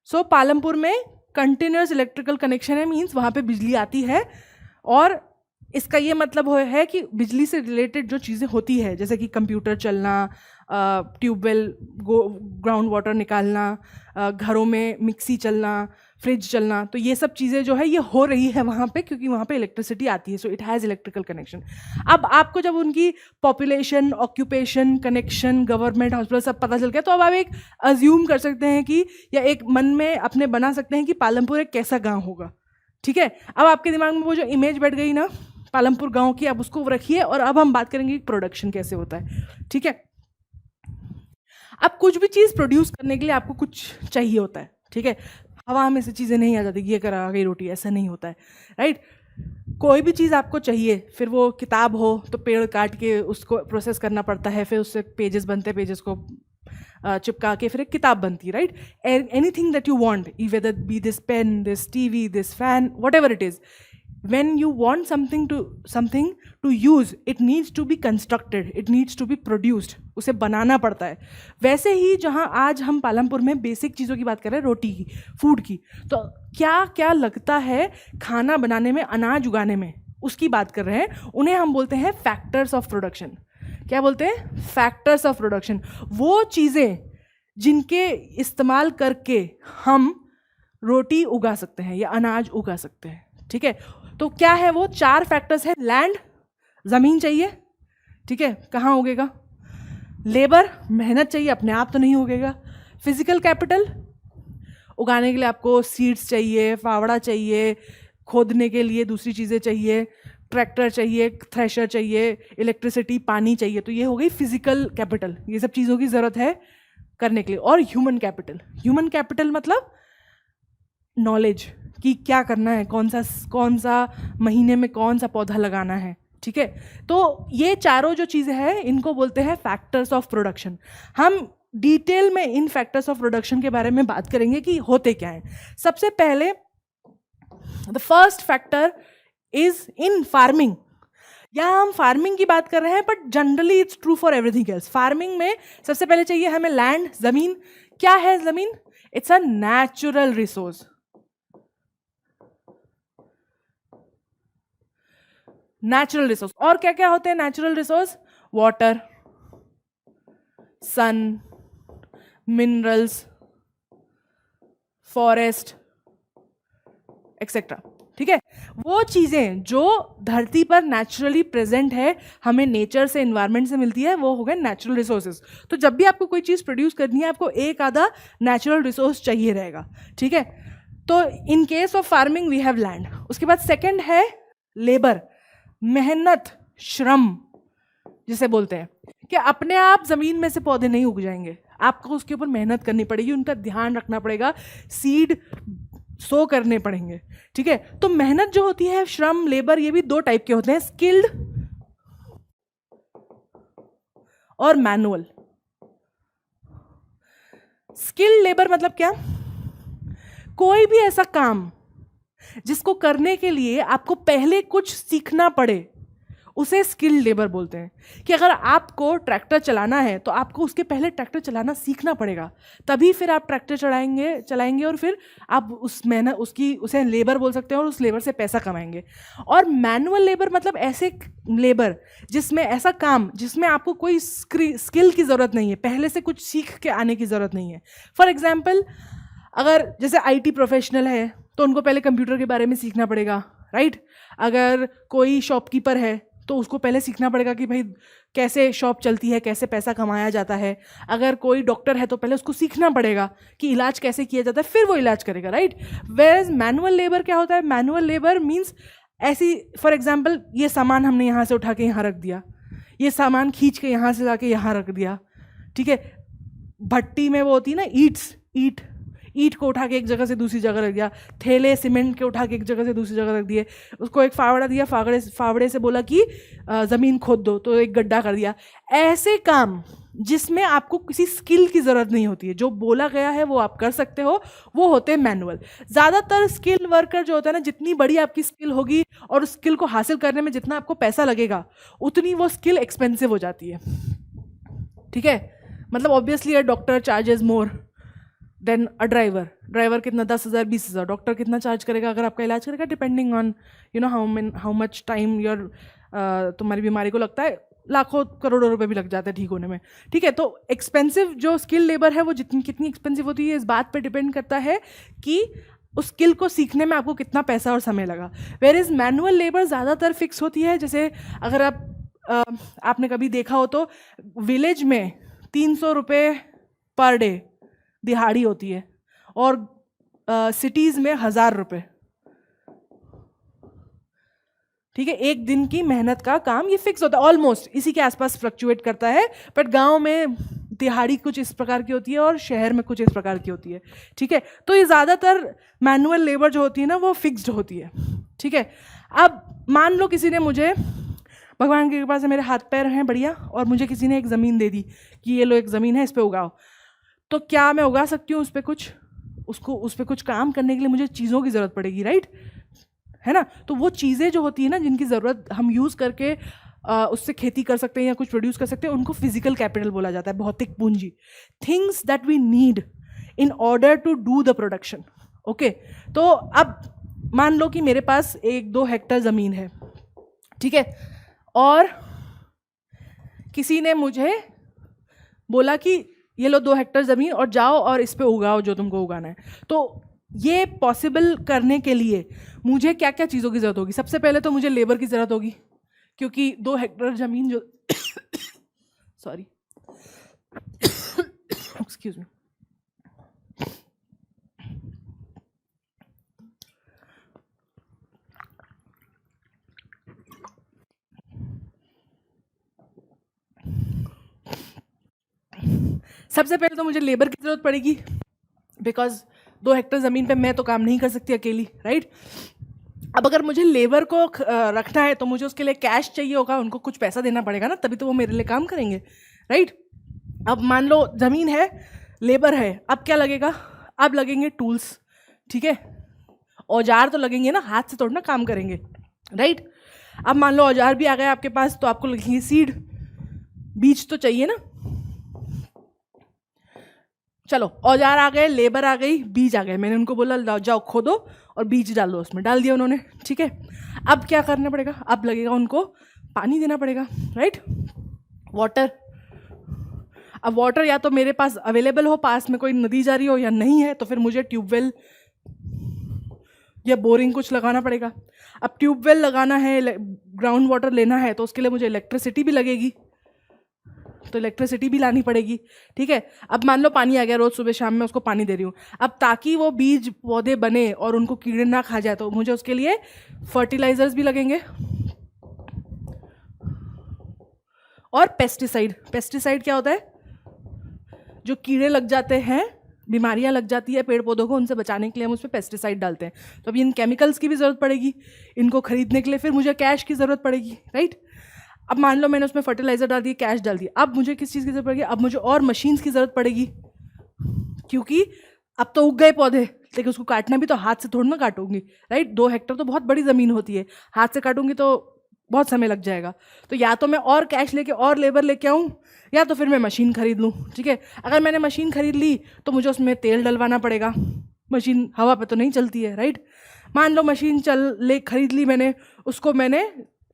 सो पालमपुर में कंटिन्यूस इलेक्ट्रिकल कनेक्शन है, मीन्स वहाँ पे बिजली आती है। और इसका ये मतलब है कि बिजली से रिलेटेड जो चीज़ें होती है, जैसे कि कंप्यूटर चलना, ट्यूबवेल ग्राउंड वाटर निकालना, घरों में मिक्सी चलना, फ्रिज चलना, तो ये सब चीज़ें जो है ये हो रही है वहाँ पे, क्योंकि वहाँ पे इलेक्ट्रिसिटी आती है। So it has electrical connection. अब आपको जब उनकी population, occupation, connection, government, hospital सब पता चल गया, तो अब आप एक अज्यूम कर सकते हैं कि, या एक मन में अपने बना सकते हैं कि पालमपुर एक कैसा गाँव होगा। ठीक है, अब आपके दिमाग में वो जो इमेज बैठ गई ना पालमपुर गाँव की, अब उसको रखिए और अब हम बात करेंगे कि प्रोडक्शन कैसे होता है। ठीक है, अब कुछ भी चीज़ प्रोड्यूस करने के लिए आपको कुछ चाहिए होता है। ठीक है, हवा में से चीज़ें नहीं आ जाती कि ये करा गई रोटी, ऐसा नहीं होता है, राइट? कोई भी चीज़ आपको चाहिए, फिर वो किताब हो तो पेड़ काट के उसको प्रोसेस करना पड़ता है, फिर उससे पेजेस बनते हैं, पेजेस को चिपका के फिर एक किताब बनती है, right? Anything that you want, whether be this pen, this TV, this fan, whatever it is, when you want something to use, it needs to be constructed, it needs to be produced, उसे बनाना पड़ता है। वैसे ही जहाँ आज हम पालमपुर में basic चीज़ों की बात कर रहे हैं, रोटी की, फूड की, तो क्या क्या लगता है खाना बनाने में, अनाज उगाने में, उसकी बात कर रहे हैं। उन्हें हम बोलते हैं फैक्टर्स ऑफ प्रोडक्शन। क्या बोलते हैं? Factors of production. वो चीज़ें जिनके इस्तेमाल करके हम रोटी उगा सकते हैं या अनाज उगा सकते हैं। ठीक है, तो क्या है वो 4 फैक्टर्स है? लैंड, ज़मीन चाहिए, ठीक है, कहाँ उगेगा? लेबर, मेहनत चाहिए, अपने आप तो नहीं उगेगा। फिजिकल कैपिटल, उगाने के लिए आपको सीड्स चाहिए, फावड़ा चाहिए, खोदने के लिए दूसरी चीज़ें चाहिए, ट्रैक्टर चाहिए, थ्रेशर चाहिए, इलेक्ट्रिसिटी, पानी चाहिए। तो ये हो गई फिजिकल कैपिटल, ये सब चीज़ों की ज़रूरत है करने के लिए। और ह्यूमन कैपिटल मतलब नॉलेज कि क्या करना है, कौन सा महीने में कौन सा पौधा लगाना है। ठीक है, तो ये चारों जो चीज़ें हैं इनको बोलते हैं फैक्टर्स ऑफ प्रोडक्शन। हम डिटेल में इन फैक्टर्स ऑफ प्रोडक्शन के बारे में बात करेंगे कि होते क्या हैं। सबसे पहले the first factor is in farming. यहाँ हम फार्मिंग की बात कर रहे हैं, but generally it's true for everything else. Farming में सबसे पहले चाहिए हमें लैंड, ज़मीन। क्या है ज़मीन? It's a natural resource. Natural resource, और क्या क्या होते हैं नेचुरल रिसोर्स? वाटर, सन, मिनरल्स, फॉरेस्ट, एक्सेट्रा। ठीक है, वो चीज़ें जो धरती पर नेचुरली प्रेजेंट है, हमें नेचर से, इन्वायरमेंट से मिलती है, वो हो गए नेचुरल रिसोर्सेज। तो जब भी आपको कोई चीज़ प्रोड्यूस करनी है, आपको एक आधा नेचुरल रिसोर्स चाहिए रहेगा। ठीक है, तो in case of farming we have land. उसके बाद सेकेंड है लेबर, मेहनत, श्रम जिसे बोलते हैं, कि अपने आप ज़मीन में से पौधे नहीं उग जाएंगे, आपको उसके ऊपर मेहनत करनी पड़ेगी, उनका ध्यान रखना पड़ेगा, सीड सो करने पड़ेंगे। ठीक है, तो मेहनत जो होती है, श्रम, लेबर, ये भी 2 टाइप के होते हैं, स्किल्ड और मैनुअल। स्किल्ड लेबर मतलब क्या? कोई भी ऐसा काम जिसको करने के लिए आपको पहले कुछ सीखना पड़े, उसे स्किल्ड लेबर बोलते हैं। कि अगर आपको ट्रैक्टर चलाना है तो आपको उसके पहले ट्रैक्टर चलाना सीखना पड़ेगा, तभी फिर आप ट्रैक्टर चलाएंगे और फिर आप उस मेहनत उसे लेबर बोल सकते हैं और उस लेबर से पैसा कमाएंगे। और मैनुअल लेबर मतलब ऐसे लेबर जिसमें ऐसा काम जिसमें आपको कोई स्किल की ज़रूरत नहीं है, पहले से कुछ सीख के आने की ज़रूरत नहीं है। फॉर एग्जाम्पल, अगर जैसे IT प्रोफेशनल है तो उनको पहले कंप्यूटर के बारे में सीखना पड़ेगा, राइट। अगर कोई शॉपकीपर है तो उसको पहले सीखना पड़ेगा कि भाई कैसे शॉप चलती है, कैसे पैसा कमाया जाता है। अगर कोई डॉक्टर है तो पहले उसको सीखना पड़ेगा कि इलाज कैसे किया जाता है, फिर वो इलाज करेगा, राइट। वेयरएज मैनुअल लेबर क्या होता है? मैनुअल लेबर मीन्स ऐसी, फॉर एग्जाम्पल, ये सामान हमने यहाँ से उठा के यहाँ रख दिया, ये सामान खींच के यहाँ से लाके यहाँ रख दिया, ठीक है। भट्टी में वो होती है ना ईट को उठा के एक जगह से दूसरी जगह रख दिया, थैले सीमेंट के उठा के एक जगह से दूसरी जगह रख दिए, उसको एक फावड़ा दिया, फावड़े से बोला कि ज़मीन खोद दो, तो एक गड्ढा कर दिया। ऐसे काम जिसमें आपको किसी स्किल की ज़रूरत नहीं होती है, जो बोला गया है वो आप कर सकते हो, वो होते हैं मैनुअल। ज़्यादातर स्किल वर्कर जो होता है ना, जितनी बड़ी आपकी स्किल होगी और उस स्किल को हासिल करने में जितना आपको पैसा लगेगा उतनी वो स्किल एक्सपेंसिव हो जाती है, ठीक है। मतलब obviously a doctor charges more than a driver कितना 10,000 20,000, डॉक्टर कितना चार्ज करेगा अगर आपका इलाज करेगा, depending on how much time तुम्हारी बीमारी को लगता है, लाखों करोड़ों रुपए भी लग जाते हैं ठीक होने में, ठीक है। तो एक्सपेंसिव जो स्किल लेबर है वो कितनी एक्सपेंसिव होती है, इस बात पे डिपेंड करता है कि उस स्किल को सीखने में आपको कितना पैसा और समय लगा। वेयर इज मैनुअल लेबर ज़्यादातर फिक्स होती है। जैसे अगर आपने कभी देखा हो तो विलेज में 300 रुपये पर डे दिहाड़ी होती है और सिटीज़ में 1,000 रुपये, ठीक है। एक दिन की मेहनत का काम ये फिक्स होता है, ऑलमोस्ट इसी के आसपास फ्लक्चुएट करता है। बट गांव में दिहाड़ी कुछ इस प्रकार की होती है और शहर में कुछ इस प्रकार की होती है, ठीक है। तो ये ज़्यादातर मैनुअल लेबर जो होती है ना वो फिक्स्ड होती है, ठीक है। अब मान लो किसी ने मुझे, भगवान की कृपा से मेरे हाथ पैर हैं बढ़िया, और मुझे किसी ने एक ज़मीन दे दी कि ये लो एक ज़मीन है, इस पर उगाओ, तो क्या मैं उगा सकती हूँ उस पर कुछ? उस पर कुछ काम करने के लिए मुझे चीज़ों की ज़रूरत पड़ेगी, राइट, है ना। तो वो चीज़ें जो होती है ना जिनकी ज़रूरत हम यूज़ करके उससे खेती कर सकते हैं या कुछ प्रोड्यूस कर सकते हैं, उनको फिजिकल कैपिटल बोला जाता है, भौतिक पूंजी। Things that we need in order to do the production, okay. तो अब मान लो कि मेरे पास 1-2 हेक्टेयर ज़मीन है, ठीक है, और किसी ने मुझे बोला कि ये लो 2 हेक्टेयर ज़मीन और जाओ और इस पे उगाओ जो तुमको उगाना है। तो ये पॉसिबल करने के लिए मुझे क्या क्या चीज़ों की ज़रूरत होगी? सबसे पहले तो मुझे लेबर की ज़रूरत होगी, क्योंकि 2 हेक्टेयर ज़मीन जो सॉरी एक्सक्यूज मी, सबसे पहले तो मुझे लेबर की ज़रूरत पड़ेगी, बिकॉज 2 हेक्टेयर ज़मीन पे मैं तो काम नहीं कर सकती अकेली, राइट। अब अगर मुझे लेबर को रखना है तो मुझे उसके लिए कैश चाहिए होगा, उनको कुछ पैसा देना पड़ेगा ना, तभी तो वो मेरे लिए काम करेंगे, राइट। अब मान लो ज़मीन है, लेबर है, अब क्या लगेगा? अब लगेंगे टूल्स, ठीक है, औजार तो लगेंगे ना, हाथ से थोड़ा ना काम करेंगे, राइट। अब मान लो औजार भी आ गए आपके पास, तो आपको लगेंगे सीड, बीज तो चाहिए ना। चलो औजार आ गए, लेबर आ गई, बीज आ गए, मैंने उनको बोला जाओ खोदो और बीज डाल दो, उसमें डाल दिया उन्होंने, ठीक है। अब क्या करना पड़ेगा? अब लगेगा उनको पानी देना पड़ेगा, राइट, वाटर। अब वाटर या तो मेरे पास अवेलेबल हो, पास में कोई नदी जा रही हो, या नहीं है तो फिर मुझे ट्यूबवेल या बोरिंग कुछ लगाना पड़ेगा। अब ट्यूबवेल लगाना है, ग्राउंड वाटर लेना है, तो उसके लिए मुझे इलेक्ट्रिसिटी भी लगेगी, तो इलेक्ट्रिसिटी भी लानी पड़ेगी, ठीक है। अब मान लो पानी आ गया, रोज सुबह शाम में उसको पानी दे रही हूँ। अब ताकि वो बीज पौधे बने और उनको कीड़े ना खा जाए, तो मुझे उसके लिए फर्टिलाइजर्स भी लगेंगे और पेस्टिसाइड। पेस्टिसाइड क्या होता है? जो कीड़े लग जाते हैं, बीमारियां लग जाती है पेड़ पौधों को, उनसे बचाने के लिए हम उस पर पेस्टिसाइड डालते हैं। तो अब इन केमिकल्स की भी ज़रूरत पड़ेगी, इनको खरीदने के लिए फिर मुझे कैश की ज़रूरत पड़ेगी, राइट। अब मान लो मैंने उसमें फर्टिलाइजर डाल दिया, कैश डाल दिया, अब मुझे किस चीज़ की ज़रूरत पड़ेगी? अब मुझे और मशीन्स की ज़रूरत पड़ेगी, क्योंकि अब तो उग गए पौधे, लेकिन उसको काटना भी तो हाथ से थोड़ा ना काटूंगी, राइट। 2 हेक्टर तो बहुत बड़ी ज़मीन होती है, हाथ से काटूंगी तो बहुत समय लग जाएगा। तो या तो मैं और कैश लेके और लेबर लेके आऊँ, या तो फिर मैं मशीन खरीद लूँ, ठीक है। अगर मैंने मशीन खरीद ली तो मुझे उसमें तेल डलवाना पड़ेगा, मशीन हवा पे तो नहीं चलती है, राइट। मान लो मशीन खरीद ली मैंने, उसको मैंने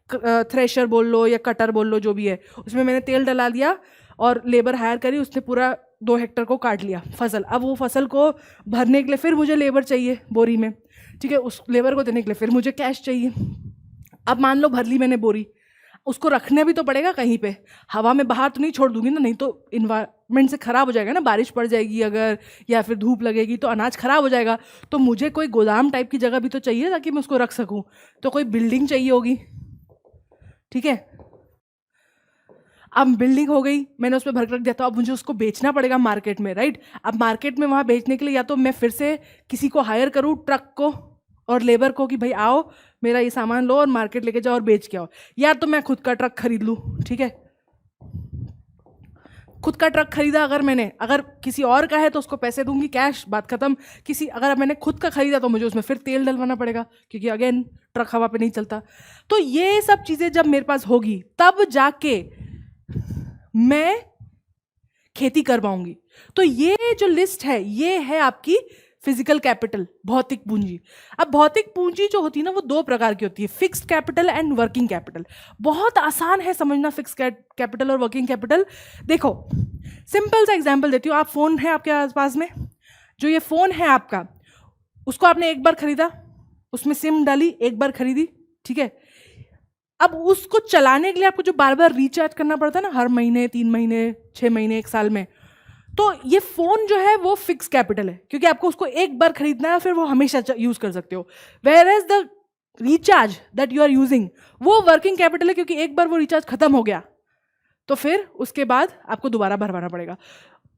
थ्रेशर बोल लो या कटर बोल लो, जो भी है, उसमें मैंने तेल डला दिया और लेबर हायर करी, उसने पूरा 2 हेक्टर को काट लिया फसल। अब वो फसल को भरने के लिए फिर मुझे लेबर चाहिए बोरी में, ठीक है। उस लेबर को देने के लिए फिर मुझे कैश चाहिए। अब मान लो भर ली मैंने बोरी, उसको रखना भी तो पड़ेगा कहीं पे, हवा में बाहर तो नहीं छोड़ दूंगी ना, नहीं तो इन्वायरमेंट से ख़राब हो जाएगा ना, बारिश पड़ जाएगी अगर, या फिर धूप लगेगी तो अनाज ख़राब हो जाएगा। तो मुझे कोई गोदाम टाइप की जगह भी तो चाहिए ताकि मैं उसको रख सकूं, तो कोई बिल्डिंग चाहिए होगी, ठीक है। अब बिल्डिंग हो गई, मैंने उस पर भर रख दिया, तो अब मुझे उसको बेचना पड़ेगा मार्केट में, राइट। अब मार्केट में वहाँ बेचने के लिए या तो मैं फिर से किसी को हायर करूँ, ट्रक को और लेबर को, कि भाई आओ मेरा ये सामान लो और मार्केट लेके जाओ और बेच के आओ, या तो मैं खुद का ट्रक खरीद लूँ, ठीक है। खुद का ट्रक खरीदा अगर मैंने, अगर किसी और का है तो उसको पैसे दूंगी कैश, बात खत्म। अगर मैंने खुद का खरीदा तो मुझे उसमें फिर तेल डलवाना पड़ेगा, क्योंकि अगेन ट्रक हवा पे नहीं चलता। तो ये सब चीज़ें जब मेरे पास होगी तब जाके मैं खेती कर पाऊंगी। तो ये जो लिस्ट है ये है आपकी फिजिकल कैपिटल, भौतिक पूंजी। अब भौतिक पूंजी जो होती है ना, वो 2 प्रकार की होती है, fixed capital and working capital. बहुत आसान है समझना फिक्स्ड कैपिटल और वर्किंग कैपिटल। देखो सिंपल सा एग्जांपल देती हूँ। आप फोन है आपके आसपास में, जो ये फोन है आपका, उसको आपने एक बार खरीदा, उसमें सिम डाली, एक बार खरीदी, ठीक है। अब उसको चलाने के लिए आपको जो बार बार रिचार्ज करना पड़ता है ना, हर महीने, 3 महीने, 6 महीने, 1 साल में, तो ये फोन जो है वो फिक्स कैपिटल है, क्योंकि आपको उसको एक बार खरीदना है, फिर वो हमेशा यूज कर सकते हो। Whereas the recharge that you are using, वो वर्किंग कैपिटल है, क्योंकि एक बार वो रिचार्ज खत्म हो गया तो फिर उसके बाद आपको दोबारा भरवाना पड़ेगा।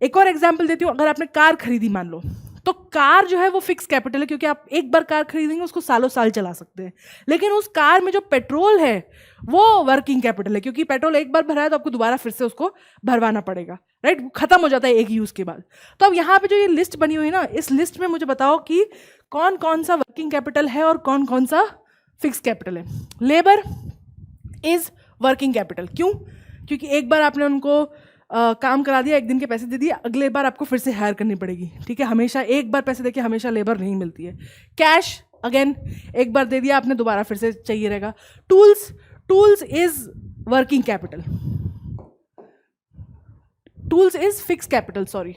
एक और एग्जाम्पल देती हूँ, अगर आपने कार खरीदी मान लो, तो कार जो है वो फिक्स कैपिटल है, क्योंकि आप एक बार कार खरीदेंगे उसको सालों साल चला सकते हैं। लेकिन उस कार में जो पेट्रोल है वो वर्किंग कैपिटल है, क्योंकि पेट्रोल एक बार भरा है तो आपको दोबारा फिर से उसको भरवाना पड़ेगा, राइट। खत्म हो जाता है एक यूज के बाद। तो अब यहाँ पे जो ये लिस्ट बनी हुई है ना, इस लिस्ट में मुझे बताओ कि कौन कौन सा वर्किंग कैपिटल है और कौन कौन सा फिक्स कैपिटल है। लेबर इज वर्किंग कैपिटल, क्यों? क्योंकि एक बार आपने उनको काम करा दिया, 1 दिन के पैसे दे दिए, अगले बार आपको फिर से हायर करनी पड़ेगी, ठीक है। हमेशा एक बार पैसे देके हमेशा लेबर नहीं मिलती है। कैश अगेन एक बार दे दिया आपने, दोबारा फिर से चाहिए रहेगा। Tools is working capital, tools is fix capital, sorry,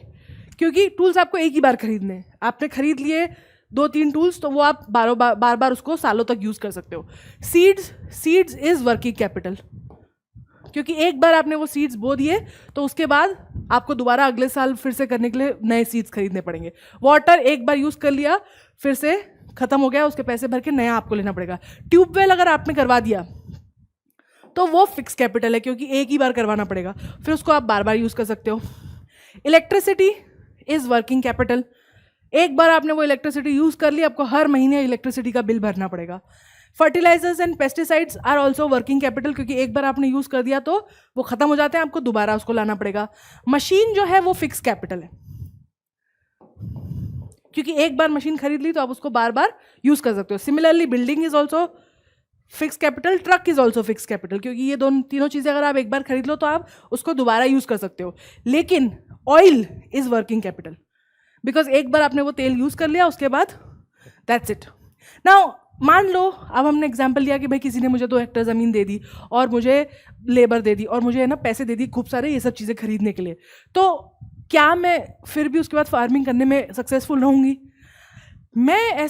क्योंकि टूल्स आपको एक ही बार खरीदने हैं। आपने खरीद लिए 2-3 टूल्स, तो वो आप बार बार उसको सालों तक यूज कर सकते हो। सीड्स इज वर्किंग कैपिटल, क्योंकि एक बार आपने वो सीड्स बो दिए तो उसके बाद आपको दोबारा अगले साल फिर से करने के लिए नए सीड्स खरीदने पड़ेंगे। वाटर एक बार यूज कर लिया, फिर से खत्म हो गया, उसके पैसे भर के नया आपको लेना पड़ेगा। ट्यूबवेल अगर आपने करवा दिया तो वो फिक्स कैपिटल है, क्योंकि एक ही बार करवाना पड़ेगा, फिर उसको आप बार बार यूज कर सकते हो। इलेक्ट्रिसिटी इज वर्किंग कैपिटल, एक बार आपने वो इलेक्ट्रिसिटी यूज कर ली, आपको हर महीने इलेक्ट्रिसिटी का बिल भरना पड़ेगा। Fertilisers and pesticides are also working capital, क्योंकि एक बार आपने यूज कर दिया तो वो खत्म हो जाते हैं, आपको दोबारा उसको लाना पड़ेगा। मशीन जो है वो फिक्स कैपिटल है, क्योंकि एक बार मशीन खरीद ली तो आप उसको बार बार यूज कर सकते हो। Similarly building is also fix capital, truck is also fix capital, क्योंकि ये तीनों चीजें अगर आप एक बार खरीद लो तो आप उसको दोबारा यूज कर सकते हो। लेकिन oil is working capital, because एक बार आपने वो तेल यूज कर लिया, उसके बाद दैट्स इट। नाउ मान लो अब हमने एग्जाम्पल लिया कि भाई किसी ने मुझे 2 हेक्टर ज़मीन दे दी और मुझे लेबर दे दी और मुझे है ना पैसे दे दिए खूब सारे ये सब चीज़ें खरीदने के लिए, तो क्या मैं फिर भी उसके बाद फार्मिंग करने में सक्सेसफुल रहूँगी? मैं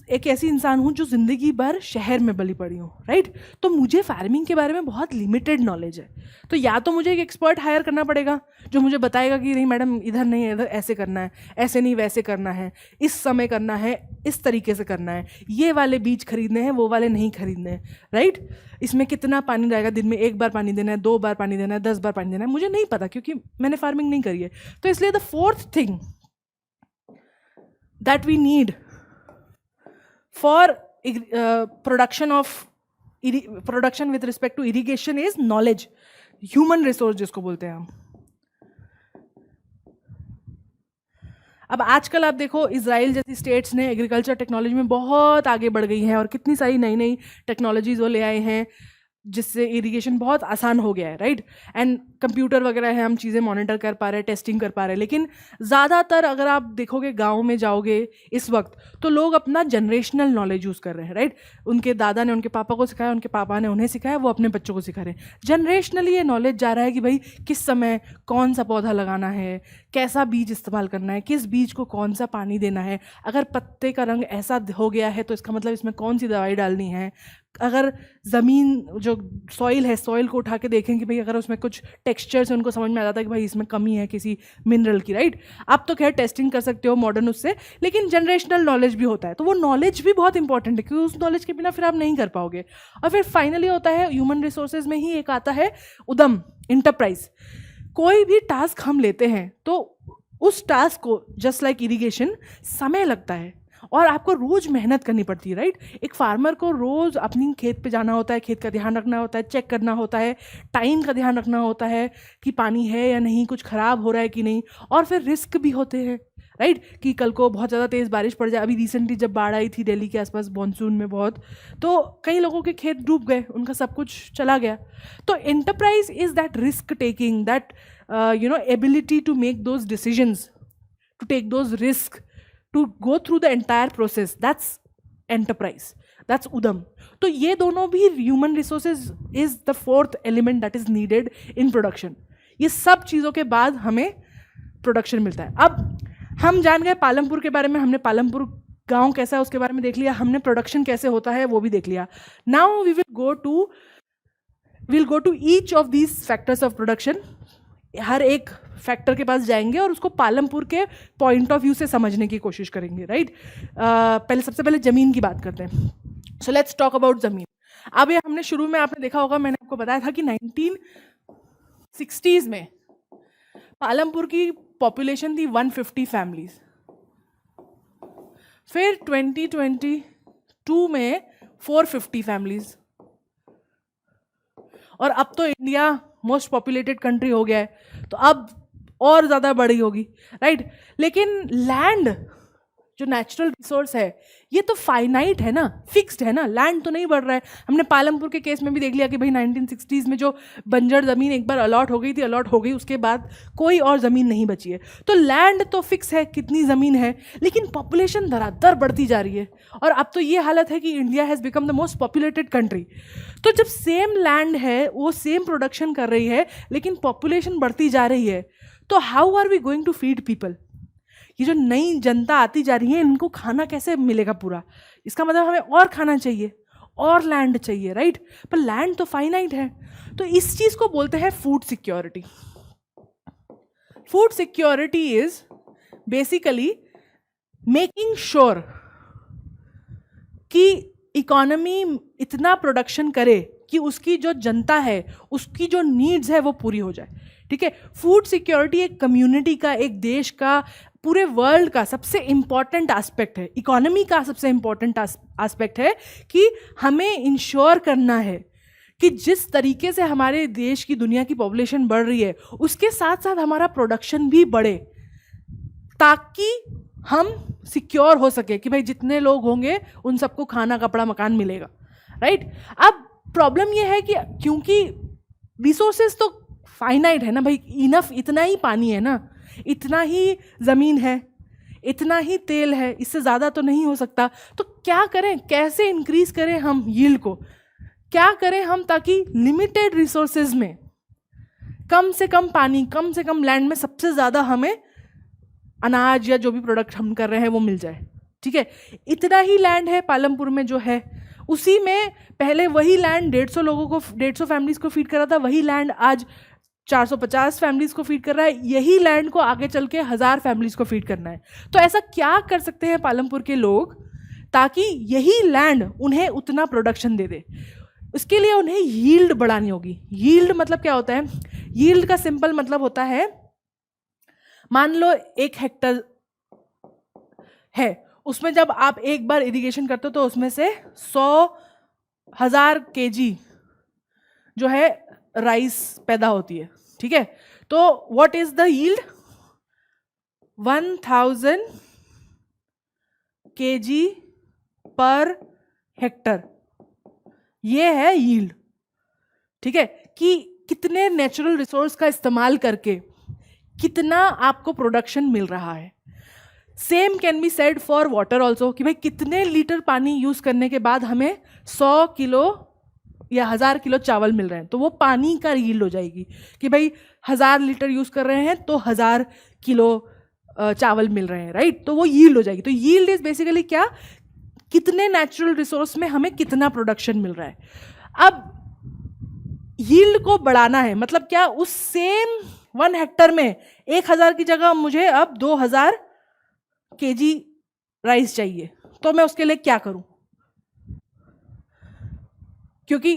एक ऐसी इंसान हूँ जो ज़िंदगी भर शहर में बली पड़ी हूँ, राइट। तो मुझे फार्मिंग के बारे में बहुत लिमिटेड नॉलेज है। तो या तो मुझे एक एक्सपर्ट हायर करना पड़ेगा जो मुझे बताएगा कि नहीं मैडम इधर नहीं, इधर ऐसे करना है, ऐसे नहीं वैसे करना है, इस समय करना है, इस तरीके से करना है, ये वाले बीज खरीदने हैं, वो वाले नहीं खरीदने हैं, राइट। इसमें कितना पानी रहेगा, दिन में 1 बार पानी देना है, 2 बार पानी देना है, 10 बार पानी देना है, मुझे नहीं पता, क्योंकि मैंने फार्मिंग नहीं करी है। तो इसलिए the fourth thing that we need for production with respect to irrigation is knowledge, human resource जिसको बोलते हैं हम। अब आजकल आप देखो इजराइल जैसी स्टेट्स ने एग्रीकल्चर टेक्नोलॉजी में बहुत आगे बढ़ गई हैं और कितनी सारी नई नई टेक्नोलॉजीज वो ले आए हैं जिससे इरिगेशन बहुत आसान हो गया है, राइट। एंड कंप्यूटर वगैरह है, हम चीज़ें मॉनिटर कर पा रहे हैं, टेस्टिंग कर पा रहे हैं। लेकिन ज़्यादातर अगर आप देखोगे गांव में जाओगे इस वक्त, तो लोग अपना जनरेशनल नॉलेज यूज़ कर रहे हैं, राइट। उनके दादा ने उनके पापा को सिखाया, उनके पापा ने उन्हें सिखाया, वो अपने बच्चों को सिखा रहे हैं। जनरेशनली ये नॉलेज जा रहा है कि भाई किस समय कौन सा पौधा लगाना है, कैसा बीज इस्तेमाल करना है, किस बीज को कौन सा पानी देना है, अगर पत्ते का रंग ऐसा हो गया है तो इसका मतलब इसमें कौन सी दवाई डालनी है। अगर ज़मीन जो सॉइल है, सॉइल को उठा के देखें कि भाई अगर उसमें कुछ टेक्सचर से उनको समझ में आ जाता है कि भाई इसमें कमी है किसी मिनरल की, राइट। आप तो खैर टेस्टिंग कर सकते हो मॉडर्न उससे, लेकिन जनरेशनल नॉलेज भी होता है, तो वो नॉलेज भी बहुत इंपॉर्टेंट है क्योंकि उस नॉलेज के बिना फिर आप नहीं कर पाओगे। और फिर फाइनली होता है ह्यूमन रिसोर्सेज में ही एक आता है उद्यम, इंटरप्राइज। कोई भी टास्क हम लेते हैं तो उस टास्क को जस्ट लाइक इरिगेशन समय लगता है और आपको रोज़ मेहनत करनी पड़ती है, राइट। एक फार्मर को रोज़ अपनी खेत पे जाना होता है, खेत का ध्यान रखना होता है, चेक करना होता है, टाइम का ध्यान रखना होता है कि पानी है या नहीं, कुछ ख़राब हो रहा है कि नहीं। और फिर रिस्क भी होते हैं, राइट, कि कल को बहुत ज़्यादा तेज़ बारिश पड़ जाए। अभी रिसेंटली जब बाढ़ आई थी दिल्ली के आसपास मानसून में बहुत, तो कई लोगों के खेत डूब गए, उनका सब कुछ चला गया। तो enterprise is that risk taking, that ability to make those decisions, to take those risks, to go through the entire process. That's enterprise, that's udam. तो ये दोनों भी human resources is the fourth element that is needed in production. ये सब चीज़ों के बाद हमें प्रोडक्शन मिलता है। अब हम जान गए पालमपुर के बारे में, हमने पालमपुर गांव कैसा है उसके बारे में देख लिया, हमने प्रोडक्शन कैसे होता है वो भी देख लिया। Now we will go to each of these factors of production. हर एक फैक्टर के पास जाएंगे और उसको पालमपुर के पॉइंट ऑफ व्यू से समझने की कोशिश करेंगे, राइट। सबसे पहले ज़मीन की बात करते हैं। सो लेट्स टॉक अबाउट ज़मीन। अब ये हमने शुरू में आपने देखा होगा, मैंने आपको बताया था कि 1960s में पालमपुर की पॉपुलेशन थी 150 फैमिलीज। फिर 2022 में 450 फैमिलीज, और अब तो इंडिया मोस्ट पॉपुलेटेड कंट्री हो गया है, तो अब और ज़्यादा बड़ी होगी, राइट। लेकिन लैंड जो नेचुरल रिसोर्स है ये तो फाइनाइट है ना, फिक्स्ड है ना, लैंड तो नहीं बढ़ रहा है। हमने पालमपुर के केस में भी देख लिया कि भाई 1960s में जो बंजर ज़मीन एक बार अलॉट हो गई थी, अलॉट हो गई, उसके बाद कोई और ज़मीन नहीं बची है। तो लैंड तो फिक्स है कितनी ज़मीन है, लेकिन पॉपुलेशन धड़ाधड़ बढ़ती जा रही है और अब तो ये हालत है कि India has become the most populated country. तो जब सेम लैंड है, वो सेम प्रोडक्शन कर रही है, लेकिन पॉपुलेशन बढ़ती जा रही है, तो how are we going to feed people? ये जो नई जनता आती जा रही है इनको खाना कैसे मिलेगा पूरा? इसका मतलब हमें और खाना चाहिए और लैंड चाहिए, राइट। पर लैंड तो फाइनाइट है। तो इस चीज को बोलते हैं food security. Food security is basically making sure कि इकोनॉमी इतना प्रोडक्शन करे कि उसकी जो जनता है उसकी जो नीड्स है वो पूरी हो जाए, ठीक है। फूड सिक्योरिटी एक कम्युनिटी का, एक देश का, पूरे वर्ल्ड का सबसे इंपॉर्टेंट एस्पेक्ट है, इकोनॉमी का सबसे इंपॉर्टेंट एस्पेक्ट है कि हमें इंश्योर करना है कि जिस तरीके से हमारे देश की, दुनिया की पॉपुलेशन बढ़ रही है उसके साथ साथ हमारा प्रोडक्शन भी बढ़े, ताकि हम सिक्योर हो सके कि भाई जितने लोग होंगे उन सबको खाना, कपड़ा, मकान मिलेगा, राइट। अब प्रॉब्लम यह है कि क्योंकि रिसोर्सेज तो फाइनाइट है ना भाई, इनफ, इतना ही पानी है ना, इतना ही ज़मीन है, इतना ही तेल है, इससे ज़्यादा तो नहीं हो सकता। तो क्या करें, कैसे इंक्रीज करें हम यील्ड को, क्या करें हम ताकि लिमिटेड रिसोर्सेज में कम से कम पानी, कम से कम लैंड में सबसे ज़्यादा हमें अनाज या जो भी प्रोडक्ट हम कर रहे हैं वो मिल जाए, ठीक है। इतना ही लैंड है पालमपुर में जो है, उसी में पहले वही लैंड 150 लोगों को, 150 फैमिलीज को फीड कर रहा था, वही लैंड आज 450 फैमिलीज को फीड कर रहा है। यही लैंड को आगे चल के 1000 फैमिलीज को फीड करना है। तो ऐसा क्या कर सकते हैं पालमपुर के लोग ताकि यही लैंड उन्हें उतना प्रोडक्शन दे दे? उसके लिए उन्हें यील्ड बढ़ानी होगी। यील्ड मतलब क्या होता है? यील्ड का सिंपल मतलब होता है, मान लो 1 हेक्टर है, उसमें जब आप एक बार इरिगेशन करते हो तो उसमें से 100,000 kg जो है राइस पैदा होती है, ठीक है। तो what is the yield? 1000 kg per hectare, ये है यील्ड। ठीक है, कि कितने नेचुरल रिसोर्स का इस्तेमाल करके कितना आपको प्रोडक्शन मिल रहा है। Same can be said for water also, कि भाई कितने लीटर पानी यूज करने के बाद हमें 100 किलो या 1000 किलो चावल मिल रहे हैं, तो वो पानी का यील्ड हो जाएगी कि भाई 1000 लीटर यूज कर रहे हैं तो 1000 किलो चावल मिल रहे हैं, राइट। तो वो यील्ड हो जाएगी। तो यील्ड इज बेसिकली क्या, कितने नेचुरल रिसोर्स में हमें कितना प्रोडक्शन मिल रहा है। अब यील्ड को बढ़ाना है, मतलब क्या, उस सेम 1 हेक्टर में 1000 की जगह मुझे अब 2000 केजी राइस चाहिए, तो मैं उसके लिए क्या करूं? क्योंकि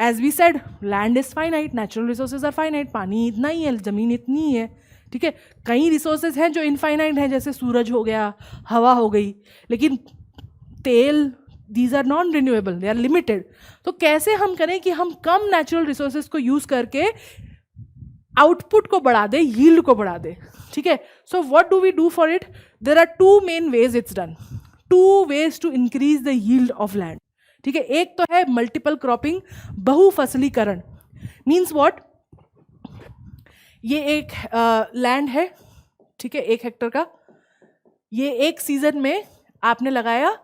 as we said land is finite, natural resources are finite, पानी इतना ही है, जमीन इतनी ही है। ठीक है, कई रिसोर्सेज हैं जो इनफाइनाइट हैं, जैसे सूरज हो गया, हवा हो गई, लेकिन तेल, these are non renewable, they are limited. तो कैसे हम करें कि हम कम नेचुरल रिसोर्सेज को यूज करके आउटपुट को बढ़ा दे, यील्ड को बढ़ा दे। ठीक है, so what do we do for it? There are 2 main ways it's done, 2 ways to increase the yield of land. ठीक है, एक तो है मल्टीपल क्रॉपिंग, बहुफसलीकरण। मीन्स व्हाट, ये एक लैंड है, ठीक है, 1 हेक्टर का, ये एक सीजन में आपने लगाया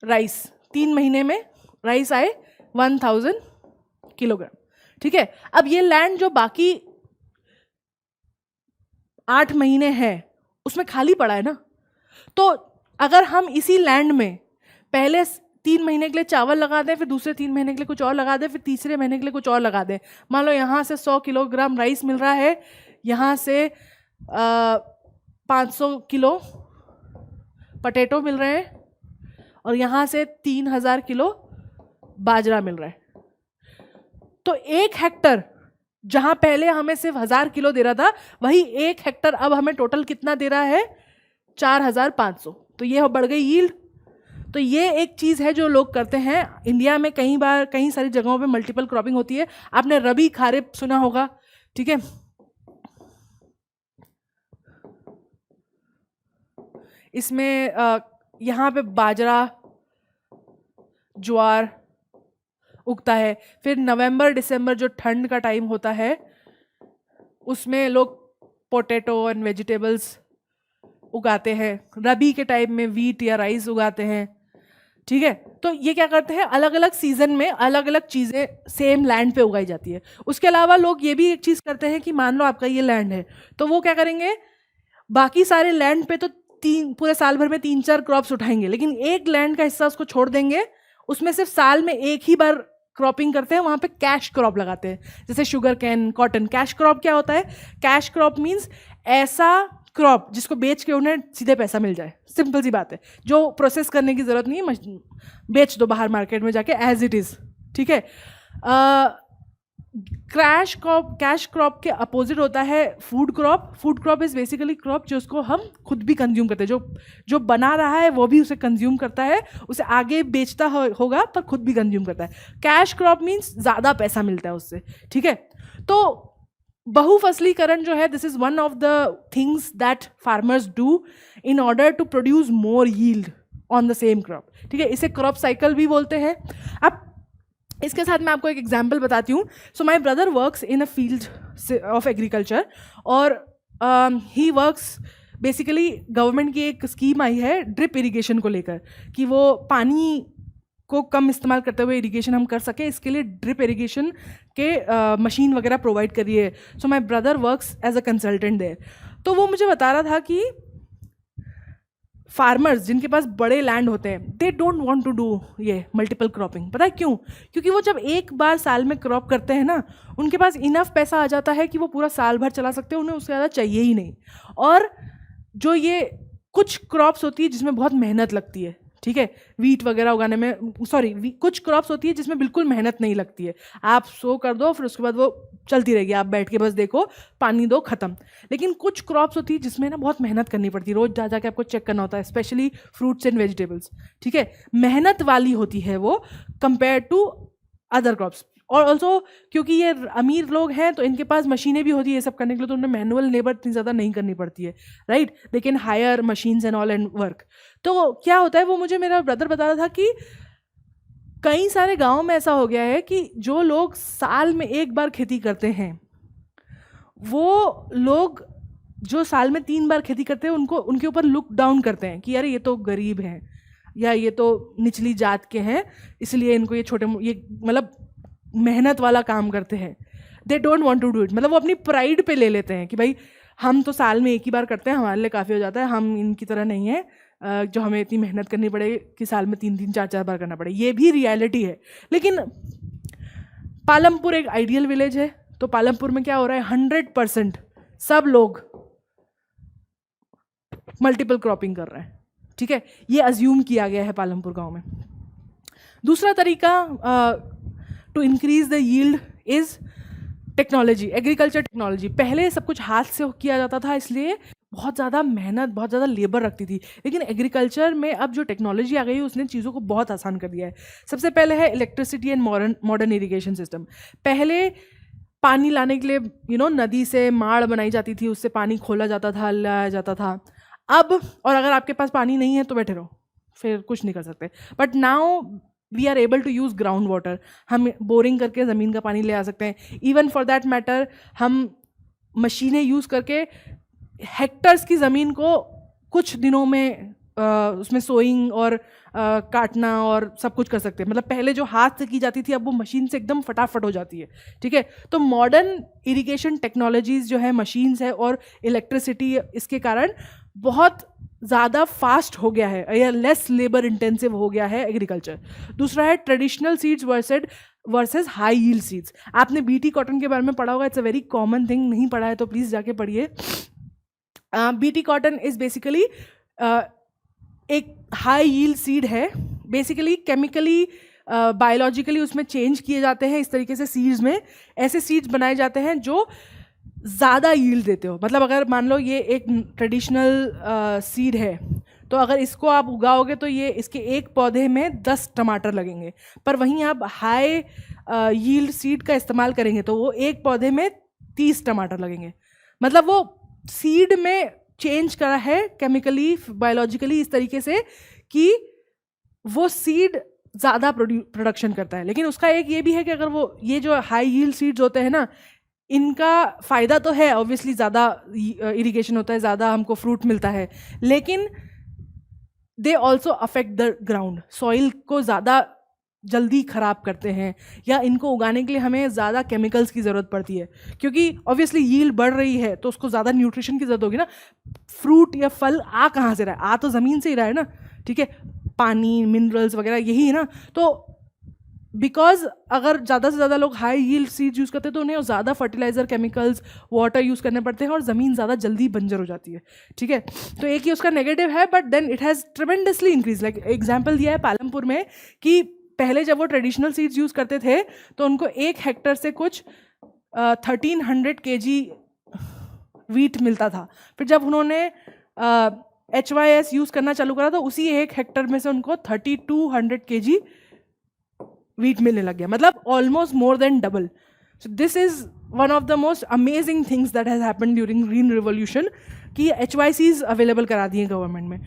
राइस, 3 महीने में राइस आए 1000 किलोग्राम। ठीक है, अब ये लैंड जो बाकी 8 महीने है उसमें खाली पड़ा है ना, तो अगर हम इसी लैंड में पहले 3 महीने के लिए चावल लगा दें, फिर दूसरे 3 महीने के लिए कुछ और लगा दें, फिर तीसरे महीने के लिए कुछ और लगा दें, मान लो यहाँ से 100 किलोग्राम राइस मिल रहा है, यहाँ से 500 किलो पटेटो मिल रहे हैं, और यहाँ से 3000 किलो बाजरा मिल रहा है। तो 1 हेक्टर जहां पहले हमें सिर्फ 1000 किलो दे रहा था, वही 1 हेक्टर अब हमें टोटल कितना दे रहा है? 4500। तो ये बढ़ गई यील्ड। तो ये एक चीज है जो लोग करते हैं इंडिया में, कई बार कई सारी जगहों पे मल्टीपल क्रॉपिंग होती है। आपने रबी खारिफ सुना होगा, ठीक है, इसमें यहाँ पे बाजरा, ज्वार उगता है। फिर नवंबर दिसंबर जो ठंड का टाइम होता है, उसमें लोग पोटैटो एंड वेजिटेबल्स उगाते हैं। रबी के टाइम में वीट या राइस उगाते हैं। ठीक है, तो ये क्या करते हैं, अलग अलग सीजन में अलग अलग चीज़ें सेम लैंड पे उगाई जाती है। उसके अलावा लोग ये भी एक चीज़ करते हैं कि मान लो आपका ये लैंड है, तो वो क्या करेंगे, बाकी सारे लैंड पे तो पूरे साल भर में 3-4 क्रॉप्स उठाएंगे, लेकिन एक लैंड का हिस्सा उसको छोड़ देंगे, उसमें सिर्फ साल में एक ही बार क्रॉपिंग करते हैं, वहाँ पे कैश क्रॉप लगाते हैं, जैसे sugar cane, cotton. Cash crop क्या होता है? कैश क्रॉप मीन्स ऐसा क्रॉप जिसको बेच के उन्हें सीधे पैसा मिल जाए। सिंपल सी बात है, जो प्रोसेस करने की ज़रूरत नहीं है, बेच दो बाहर मार्केट में जाके एज इट इज़। ठीक है, कैश क्रॉप के अपोजिट होता है food crop. Food crop is basically crop जो उसको हम खुद भी कंज्यूम करते हैं, जो बना रहा है वो भी उसे कंज्यूम करता है, उसे आगे बेचता होगा पर खुद भी कंज्यूम करता है। कैश क्रॉप मीन्स ज़्यादा पैसा मिलता है उससे। ठीक है, तो बहुफसलीकरण जो है, this is one of the things that farmers do in order to produce more yield on the same crop. ठीक है, इसे क्रॉप साइकिल भी बोलते हैं। अब इसके साथ मैं आपको एक एग्जाम्पल बताती हूँ। So my brother works in a field of agriculture, और ही वर्क्स बेसिकली, गवर्नमेंट की एक स्कीम आई है ड्रिप इरिगेशन को लेकर, कि वो पानी को कम इस्तेमाल करते हुए इरिगेशन हम कर सके, इसके लिए ड्रिप इरिगेशन के मशीन वगैरह प्रोवाइड करिए। So my brother works as a consultant there. तो वो मुझे बता रहा था कि फार्मर्स जिनके पास बड़े लैंड होते हैं, they don't want to do ये मल्टीपल क्रॉपिंग। पता है क्यों? क्योंकि वो जब एक बार साल में क्रॉप करते हैं ना, उनके पास इनफ पैसा आ जाता है कि वो पूरा साल भर चला सकते हैं, उन्हें उससे ज़्यादा चाहिए ही नहीं। और जो ये कुछ क्रॉप्स होती है जिसमें बहुत मेहनत लगती है, ठीक है, वीट वगैरह उगाने में, कुछ क्रॉप्स होती है जिसमें बिल्कुल मेहनत नहीं लगती है, आप सो कर दो फिर उसके बाद वो चलती रहेगी, आप बैठ के बस देखो, पानी दो, खत्म। लेकिन कुछ क्रॉप्स होती है जिसमें ना बहुत मेहनत करनी पड़ती है, रोज जा जाके आपको चेक करना होता है, स्पेशली फ्रूट्स एंड वेजिटेबल्स। ठीक है, मेहनत वाली होती है वो कंपेयर टू अदर क्रॉप्स। और ऑल्सो क्योंकि ये अमीर लोग हैं तो इनके पास मशीनें भी होती है ये सब करने के लिए, तो उन्हें मैनुअल लेबर इतनी ज़्यादा नहीं करनी पड़ती है, right, they can hire machines and all and work. तो क्या होता है, वो मुझे मेरा ब्रदर बता रहा था कि कई सारे गाँव में ऐसा हो गया है कि जो लोग साल में एक बार खेती करते हैं, वो लोग जो साल में 3 बार खेती करते हैं उनको उनके ऊपर लुक डाउन करते हैं कि यार ये तो गरीब हैं या ये तो निचली जात के हैं, इसलिए इनको ये ये मतलब मेहनत वाला काम करते हैं। They don't want to do it, मतलब वो अपनी प्राइड पे ले लेते हैं कि भाई हम तो साल में एक ही बार करते हैं, हमारे लिए काफ़ी हो जाता है, हम इनकी तरह नहीं है जो हमें इतनी मेहनत करनी पड़े कि साल में 3-3 4-4 बार करना पड़े। ये भी रियलिटी है। लेकिन पालमपुर एक आइडियल विलेज है, तो पालमपुर में क्या हो रहा है, 100% सब लोग मल्टीपल क्रॉपिंग कर रहे हैं, ठीक है, ये अज्यूम किया गया है पालमपुर गांव में। दूसरा तरीका to increase the yield is technology, agriculture technology. पहले सब कुछ हाथ से किया जाता था, इसलिए बहुत ज़्यादा मेहनत, बहुत ज़्यादा लेबर रखती थी। लेकिन एग्रीकल्चर में अब जो टेक्नोलॉजी आ गई है उसने चीज़ों को बहुत आसान कर दिया है। सबसे पहले है electricity and modern irrigation system. पहले पानी लाने के लिए नदी से माड़ बनाई जाती थी, उससे पानी खोला जाता था, लाया जाता था। अब और अगर आपके पास पानी नहीं है तो बैठे रहो, फिर कुछ नहीं कर सकते। But now we are able to use ground water, हम बोरिंग करके ज़मीन का पानी ले आ सकते हैं। इवन फॉर दैट मैटर हम मशीनें यूज़ करके हेक्टर्स की ज़मीन को कुछ दिनों में उसमें सोइंग और काटना और सब कुछ कर सकते हैं। मतलब पहले जो हाथ से की जाती थी अब वो मशीन से एकदम फटाफट हो जाती है, ठीक है। तो मॉडर्न इरिगेशन टेक्नोलॉजीज़ जो है, मशीन्स है और इलेक्ट्रिसिटी, इसके कारण बहुत ज़्यादा फास्ट हो गया है या लेस लेबर इंटेंसिव हो गया है एग्रीकल्चर। दूसरा है traditional seeds versus high yield seeds. आपने बीटी कॉटन के बारे में पढ़ा होगा, it's a very common thing, नहीं पढ़ा है तो प्लीज़ जाके पढ़िए। बीटी कॉटन इज़ बेसिकली एक हाई यील्ड सीड है। बेसिकली केमिकली बायोलॉजिकली उसमें चेंज किए जाते हैं इस तरीके से सीड्स में, ऐसे सीड्स बनाए जाते हैं जो ज़्यादा यील्ड देते हो। मतलब अगर मान लो ये एक ट्रेडिशनल सीड है, तो अगर इसको आप उगाओगे तो ये इसके एक पौधे में 10 टमाटर लगेंगे, पर वहीं आप हाई यील्ड सीड का इस्तेमाल करेंगे तो वो एक पौधे में 30 टमाटर लगेंगे। मतलब वो सीड में चेंज करा है केमिकली, बायोलॉजिकली इस तरीके से कि वो सीड ज़्यादा प्रोडक्शन करता है। लेकिन उसका एक ये भी है कि अगर वो ये जो हाई यील्ड सीड्स होते हैं ना, इनका फ़ायदा तो है, ऑब्वियसली ज़्यादा इरिगेशन होता है, ज़्यादा हमको फ्रूट मिलता है, लेकिन they also affect the ground, soil को ज़्यादा जल्दी ख़राब करते हैं, या इनको उगाने के लिए हमें ज़्यादा केमिकल्स की ज़रूरत पड़ती है, क्योंकि ऑब्वियसली यील्ड बढ़ रही है तो उसको ज़्यादा न्यूट्रिशन की ज़रूरत होगी ना। फ्रूट या फल आ कहाँ से रहा है, आ तो ज़मीन से ही रहा है ना, ठीक है, पानी, मिनरल्स वगैरह यही है ना। तो बिकॉज अगर ज़्यादा से ज़्यादा लोग हाई यील्ड सीड्स यूज़ करते हैं तो उन्हें ज़्यादा फर्टिलाइज़र, केमिकल्स, वाटर यूज़ करने पड़ते हैं और ज़मीन ज़्यादा जल्दी बंजर हो जाती है, ठीक है। तो एक ही उसका नेगेटिव है, but then it has tremendously increase. Like example दिया है पालमपुर में कि पहले जब वो ट्रेडिशनल सीड्स यूज़ करते थे तो उनको 1 हेक्टर से कुछ 1300 kg वीट मिलता था। फिर जब उन्होंने HYS यूज़ करना चालू करा तो उसी 1 हेक्टर में से उनको 3200 kg वीट मिलने लग गया, मतलब almost more than double. So this is one of the most amazing things that has happened during green revolution कि HYCs अवेलेबल करा दिए गवर्नमेंट में।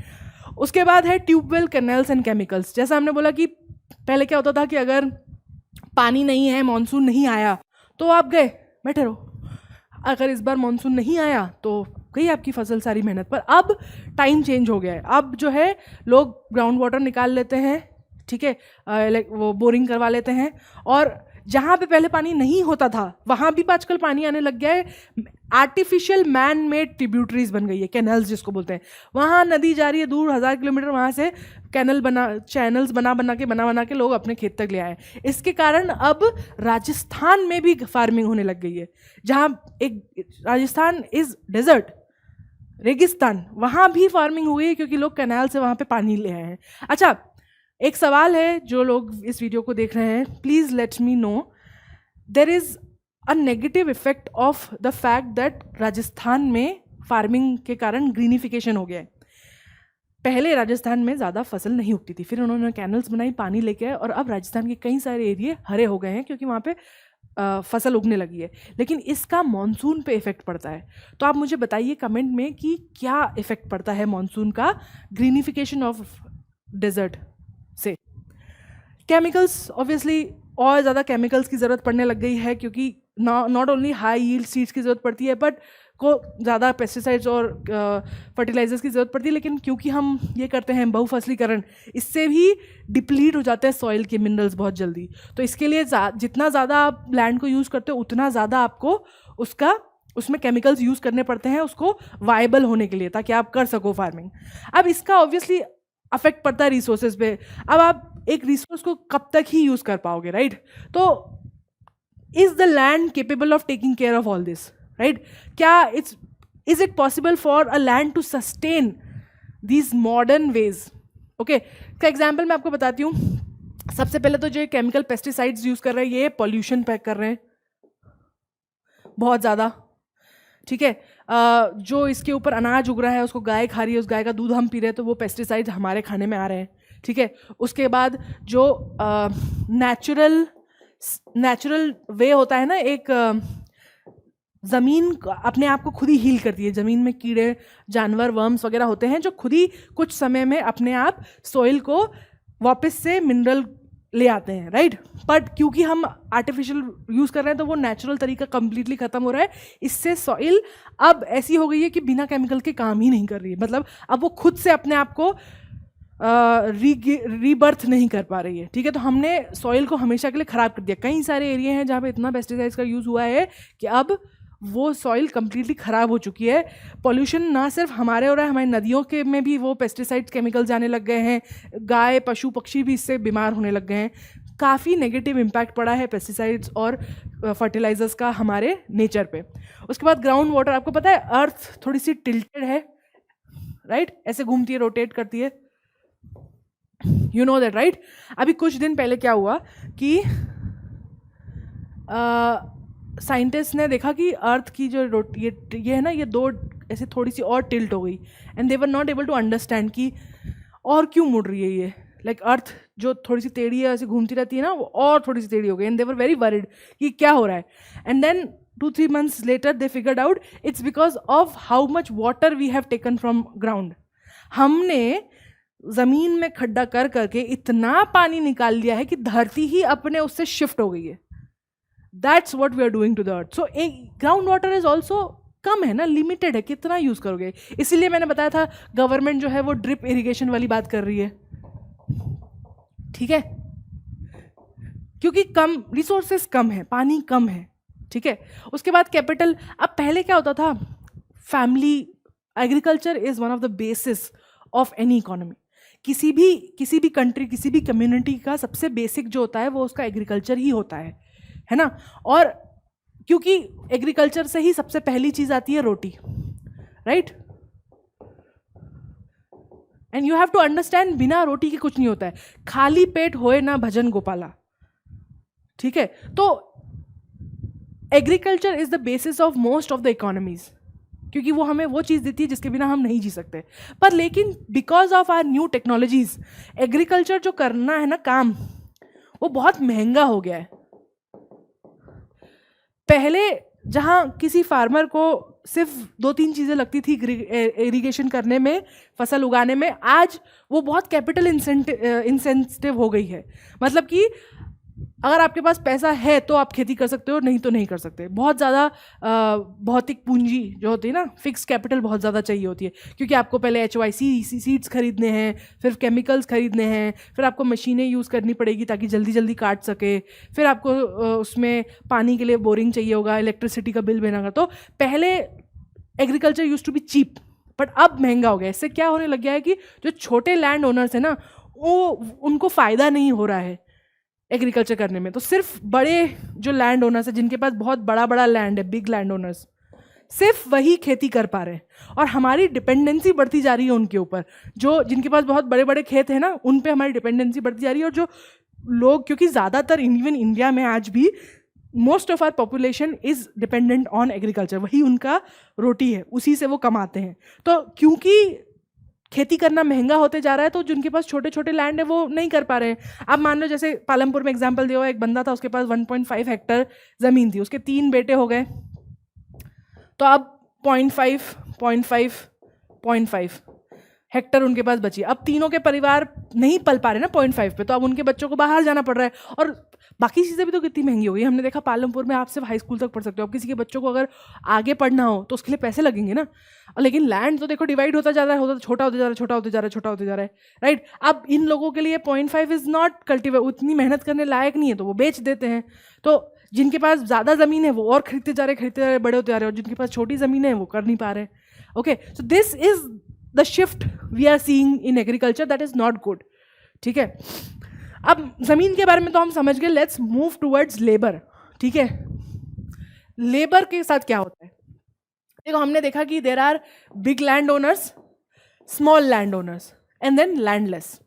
उसके बाद है ट्यूबवेल, कैनल्स एंड केमिकल्स। जैसा हमने बोला कि पहले क्या होता था कि अगर पानी नहीं है, मानसून नहीं आया, तो आप गए बैठे रहो। अगर इस बार मानसून नहीं आया तो गई आपकी फसल सारी मेहनत। पर अब टाइम चेंज हो गया है, अब जो है लोग ग्राउंड वाटर निकाल लेते हैं, ठीक है, वो बोरिंग करवा लेते हैं, और जहाँ पे पहले पानी नहीं होता था वहाँ भी आजकल पानी आने लग गया है। आर्टिफिशियल मैन मेड ट्रिब्यूटरीज बन गई है, कैनल्स जिसको बोलते हैं। वहाँ नदी जा रही है दूर 1000 किलोमीटर, वहाँ से चैनल्स बना के लोग अपने खेत तक ले आए। इसके कारण अब राजस्थान में भी फार्मिंग होने लग गई है, जहाँ एक राजस्थान इज डेजर्ट, रेगिस्तान, वहाँ भी फार्मिंग हुई है क्योंकि लोग कैनाल से वहाँ पे पानी ले आए हैं। अच्छा, एक सवाल है, जो लोग इस वीडियो को देख रहे हैं, please let me know, there is a negative effect of the fact that Rajasthan में फार्मिंग के कारण ग्रीनिफिकेशन हो गया है। पहले राजस्थान में ज़्यादा फसल नहीं उगती थी, फिर उन्होंने कैनल्स बनाई, पानी लेके आए, और अब राजस्थान के कई सारे एरिए हरे हो गए हैं क्योंकि वहाँ पे फसल उगने लगी है। लेकिन इसका मॉनसून पे इफ़ेक्ट पड़ता है। तो आप मुझे बताइए कमेंट में कि क्या इफ़ेक्ट पड़ता है मॉनसून का ग्रीनिफिकेशन ऑफ डेजर्ट से। केमिकल्स, ऑब्वियसली और ज़्यादा केमिकल्स की ज़रूरत पड़ने लग गई है क्योंकि not only high yield seeds की ज़रूरत पड़ती है बट को ज़्यादा पेस्टिसाइड्स और फर्टिलाइजर्स की ज़रूरत पड़ती है। लेकिन क्योंकि हम ये करते हैं बहुफसलीकरण, इससे भी डिप्लीट हो जाते हैं सॉइल के मिनरल्स बहुत जल्दी। तो इसके लिए जितना ज़्यादा आप लैंड को यूज़ करते हो उतना ज़्यादा आपको उसमें केमिकल्स यूज़ करने पड़ते हैं उसको वायबल होने के लिए, ताकि आप कर सको फार्मिंग। अब इसका ऑब्वियसली अफेक्ट पड़ता है रिसोर्सेज पे। अब आप एक रिसोर्स को कब तक ही यूज़ कर पाओगे, राइट? तो is the land capable of taking care of all this, right? क्या is it possible for a land to sustain these modern ways? Okay, का एग्जाम्पल मैं आपको बताती हूँ। सबसे पहले तो जो केमिकल पेस्टिसाइड्स यूज़ कर रहे हैं ये पॉल्यूशन पैक कर रहे हैं बहुत ज़्यादा, ठीक है? जो इसके ऊपर अनाज उग रहा है उसको गाय खा रही है, उस गाय का दूध हम पी रहे हैं, तो वो पेस्टिसाइड्स हमारे खाने में आ रहे हैं, ठीक है? उसके बाद जो नेचुरल वे होता है ना, एक ज़मीन अपने आप को खुद ही हील करती है। ज़मीन में कीड़े जानवर वर्म्स वगैरह होते हैं जो खुद ही कुछ समय में अपने आप सॉइल को वापस से मिनरल ले आते हैं, राइट? बट क्योंकि हम आर्टिफिशियल यूज़ कर रहे हैं तो वो नेचुरल तरीका कंप्लीटली ख़त्म हो रहा है। इससे सॉइल अब ऐसी हो गई है कि बिना केमिकल के काम ही नहीं कर रही है। मतलब अब वो खुद से अपने आप को रीबर्थ नहीं कर पा रही है, ठीक है? तो हमने सॉइल को हमेशा के लिए ख़राब कर दिया। कई सारे एरिया हैं जहाँ पे इतना पेस्टिसाइड्स का यूज़ हुआ है कि अब वो सॉइल कम्प्लीटली ख़राब हो चुकी है। पॉल्यूशन ना सिर्फ हमारे हो रहा है, हमारी नदियों के में भी वो पेस्टिसाइड्स केमिकल जाने लग गए हैं। गाय पशु पक्षी भी इससे बीमार होने लग गए हैं। काफ़ी नेगेटिव इम्पैक्ट पड़ा है पेस्टिसाइड्स और फर्टिलाइजर्स का हमारे नेचर पे। उसके बाद ग्राउंड वाटर, आपको पता है अर्थ थोड़ी सी टिल्टेड है, राइट? ऐसे घूमती है, रोटेट करती है, यू नो दैट, राइट? अभी कुछ दिन पहले क्या हुआ कि साइंटिस्ट ने देखा कि अर्थ की जो ये है ना, ये दो ऐसे थोड़ी सी और टिल्ट हो गई, and they were not able to understand कि और क्यों मुड़ रही है ये। लाइक अर्थ जो थोड़ी सी टेढ़ी है, ऐसे घूमती रहती है ना, वो और थोड़ी सी टेढ़ी हो गई, and they were very worried कि क्या हो रहा है। And then 2-3 months later they figured out it's because of how much water we have taken from ground. हमने ज़मीन में खड्डा कर करके इतना पानी निकाल लिया है कि धरती ही अपने उससे शिफ्ट हो गई है। That's what we are doing to the earth. So ground water is also कम है ना, लिमिटेड है, कितना यूज़ करोगे? इसीलिए मैंने बताया था गवर्नमेंट जो है वो ड्रिप इरिगेशन वाली बात कर रही है, ठीक है? क्योंकि कम रिसोर्सेस कम है, पानी कम है, ठीक है? उसके बाद कैपिटल। अब पहले क्या होता था, family agriculture is one of the basis of any economy. किसी भी कंट्री, किसी भी कम्युनिटी का सबसे बेसिक जो होता है वो उसका एग्रीकल्चर ही होता है ना? और क्योंकि एग्रीकल्चर से ही सबसे पहली चीज़ आती है रोटी, right? And you have to understand, बिना रोटी के कुछ नहीं होता है। खाली पेट होए ना भजन गोपाला, ठीक है? तो agriculture is the basis of most of the economies, क्योंकि वो हमें वो चीज़ देती है जिसके बिना हम नहीं जी सकते। पर लेकिन because of our new technologies, agriculture जो करना है ना काम, वो बहुत महंगा हो गया है। पहले जहाँ किसी फार्मर को सिर्फ 2-3 चीज़ें लगती थी इरिगेशन करने में, फसल उगाने में, आज वो बहुत कैपिटल इंसेंटिव हो गई है। मतलब कि अगर आपके पास पैसा है तो आप खेती कर सकते हो, नहीं तो नहीं कर सकते। बहुत ज़्यादा भौतिक पूंजी जो होती है ना, फिक्स कैपिटल बहुत ज़्यादा चाहिए होती है, क्योंकि आपको पहले HYC सीड्स खरीदने हैं, फिर केमिकल्स खरीदने हैं, फिर आपको मशीनें यूज़ करनी पड़ेगी ताकि जल्दी जल्दी काट सके, फिर आपको उसमें पानी के लिए बोरिंग चाहिए होगा, इलेक्ट्रिसिटी का बिल भरना होगा। तो पहले agriculture use to be cheap, but अब महंगा हो गया। इससे क्या होने लग गया है कि जो छोटे लैंड ओनर्स हैं ना, वो उनको फ़ायदा नहीं हो रहा है एग्रीकल्चर करने में। तो सिर्फ बड़े जो लैंड ओनर्स हैं, जिनके पास बहुत बड़ा लैंड है, बिग लैंड ओनर्स, सिर्फ वही खेती कर पा रहे हैं। और हमारी डिपेंडेंसी बढ़ती जा रही है उनके ऊपर। जो जिनके पास बहुत बड़े बड़े खेत हैं ना, उन पे हमारी डिपेंडेंसी बढ़ती जा रही है। और जो लोग, क्योंकि ज़्यादातर इवन इंडिया में आज भी most of are population is dependent on agriculture, वही उनका रोटी है, उसी से वो कमाते हैं। तो क्योंकि खेती करना महंगा होते जा रहा है, तो जिनके पास छोटे छोटे लैंड है वो नहीं कर पा रहे हैं। अब मान लो जैसे पालमपुर में एग्जांपल दिया हुआ, एक बंदा था, उसके पास 1.5 हेक्टर ज़मीन थी, उसके 3 बेटे हो गए, तो अब 0.5 0.5 0.5 हेक्टर उनके पास बची। अब तीनों के परिवार नहीं पल पा रहे ना 0.5 पे, तो अब उनके बच्चों को बाहर जाना पड़ रहा है। और बाकी चीज़ें भी तो कितनी महंगी हो गई। हमने देखा पालमपुर में आप सिर्फ हाई स्कूल तक पढ़ सकते हो। अब किसी के बच्चों को अगर आगे पढ़ना हो तो उसके लिए पैसे लगेंगे ना। और लेकिन लैंड तो देखो डिवाइड होता जा रहा है, होता छोटा होते जा रहा है, छोटा होते जा रहा है, छोटा होते जा रहा है, राइट। अब इन लोगों के लिए 0.5 इज़ नॉट कल्टिवेट, उतनी मेहनत करने लायक नहीं है, तो वो बेच देते हैं। तो जिनके पास ज़्यादा ज़मीन है वो और खरीदते जा रहे, बड़े होते जा रहे हैं, और जिनके पास छोटी ज़मीन है वो कर नहीं पा रहे। Okay, so this is the shift we are seeing in agriculture, that is not good. ठीक है, अब जमीन के बारे में तो हम समझ गए, लेट्स मूव टूवर्ड्स लेबर। ठीक है, लेबर के साथ क्या होता है? देखो हमने देखा कि there are big land owners, small land owners and then landless.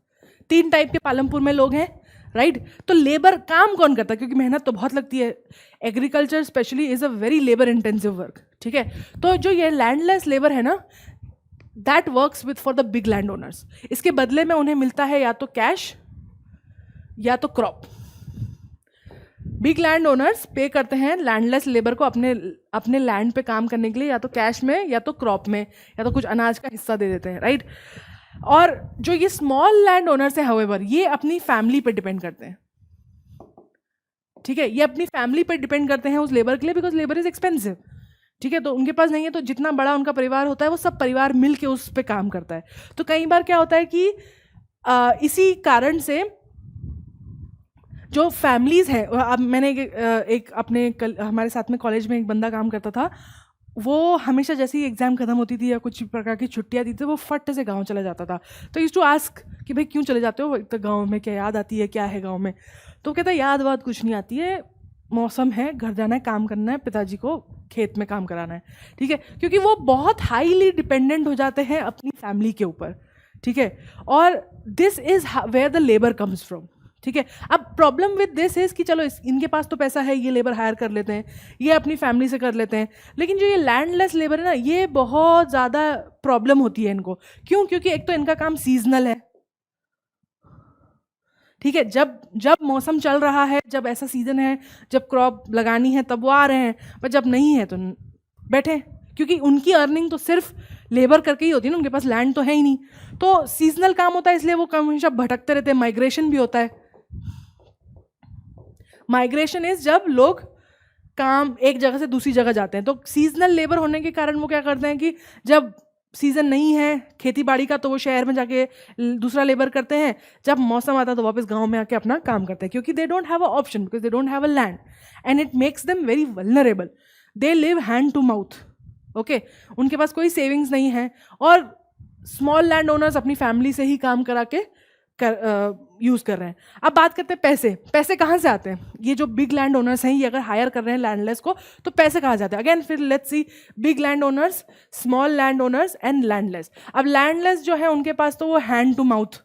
3 type के पालमपुर में लोग हैं, राइट। तो लेबर काम कौन करता है? क्योंकि मेहनत तो बहुत लगती है, agriculture specially is a very labour intensive work. ठीक है, तो जो ये लैंडलेस लेबर है ना, that works with for the big land owners. इसके बदले में उन्हें मिलता है या तो कैश या तो क्रॉप। बिग लैंड ओनर्स पे करते हैं लैंडलेस लेबर को अपने लैंड पे काम करने के लिए, या तो कैश में या तो क्रॉप में, या तो कुछ अनाज का हिस्सा दे देते हैं, राइट। और जो ये स्मॉल लैंड ओनर्स है हाउएवर, ये अपनी फैमिली पे डिपेंड करते हैं। ठीक है, ये अपनी फैमिली पे डिपेंड करते हैं उस लेबर के लिए, बिकॉज लेबर इज एक्सपेंसिव। ठीक है, तो उनके पास नहीं है, तो जितना बड़ा उनका परिवार होता है वो सब परिवार मिल के उस पर काम करता है। तो कई बार क्या होता है कि इसी कारण से जो फैमिलीज़ हैं, अब मैंने एक अपने हमारे साथ में कॉलेज में एक बंदा काम करता था, वो हमेशा जैसे ही एग्ज़ाम खत्म होती थी या कुछ प्रकार की छुट्टियां दी थी, वो फट से गांव चला जाता था। तो यूज्ड टू आस्क कि भाई क्यों चले जाते हो, तो गांव में क्या याद आती है, क्या है गांव में? तो कहता है याद वाद कुछ नहीं आती है, मौसम है, घर जाना है, काम करना है, पिताजी को खेत में काम कराना है। ठीक है, क्योंकि वो बहुत हाईली डिपेंडेंट हो जाते हैं अपनी फैमिली के ऊपर। ठीक है, और this is where the labour comes from. ठीक है, अब प्रॉब्लम विद दिस इज कि चलो इनके पास तो पैसा है, ये लेबर हायर कर लेते हैं, ये अपनी फैमिली से कर लेते हैं, लेकिन जो ये लैंडलेस लेबर है ना, ये बहुत ज़्यादा प्रॉब्लम होती है इनको। क्यों? क्योंकि एक तो इनका काम सीजनल है। ठीक है, जब मौसम चल रहा है, जब ऐसा सीजन है जब क्रॉप लगानी है तब वो आ रहे हैं, पर जब नहीं है तो बैठे, क्योंकि उनकी अर्निंग तो सिर्फ लेबर करके ही होती है ना, उनके पास लैंड तो है ही नहीं। तो सीजनल काम होता है, इसलिए वो हमेशा भटकते रहते हैं। माइग्रेशन भी होता है। माइग्रेशन इज जब लोग काम एक जगह से दूसरी जगह जाते हैं। तो सीजनल लेबर होने के कारण वो क्या करते हैं कि जब सीजन नहीं है खेती बाड़ी का तो वो शहर में जाके दूसरा लेबर करते हैं, जब मौसम आता है तो वापस गांव में आके अपना काम करते हैं, क्योंकि they don't have a option, because they don't have a land and it makes them very vulnerable. They live hand to mouth. Okay, उनके पास कोई सेविंग्स नहीं है, और स्मॉल लैंड ओनर्स अपनी फैमिली से ही काम करा के यूज़ कर रहे हैं। अब बात करते हैं पैसे कहाँ से आते हैं? ये जो बिग लैंड ओनर्स हैं, ये अगर हायर कर रहे हैं लैंडलेस को, तो पैसे कहाँ से आते हैं? अगेन फिर let's see, big land owners, small land owners and landless. अब लैंडलेस जो है उनके पास तो वो हैंड टू माउथ,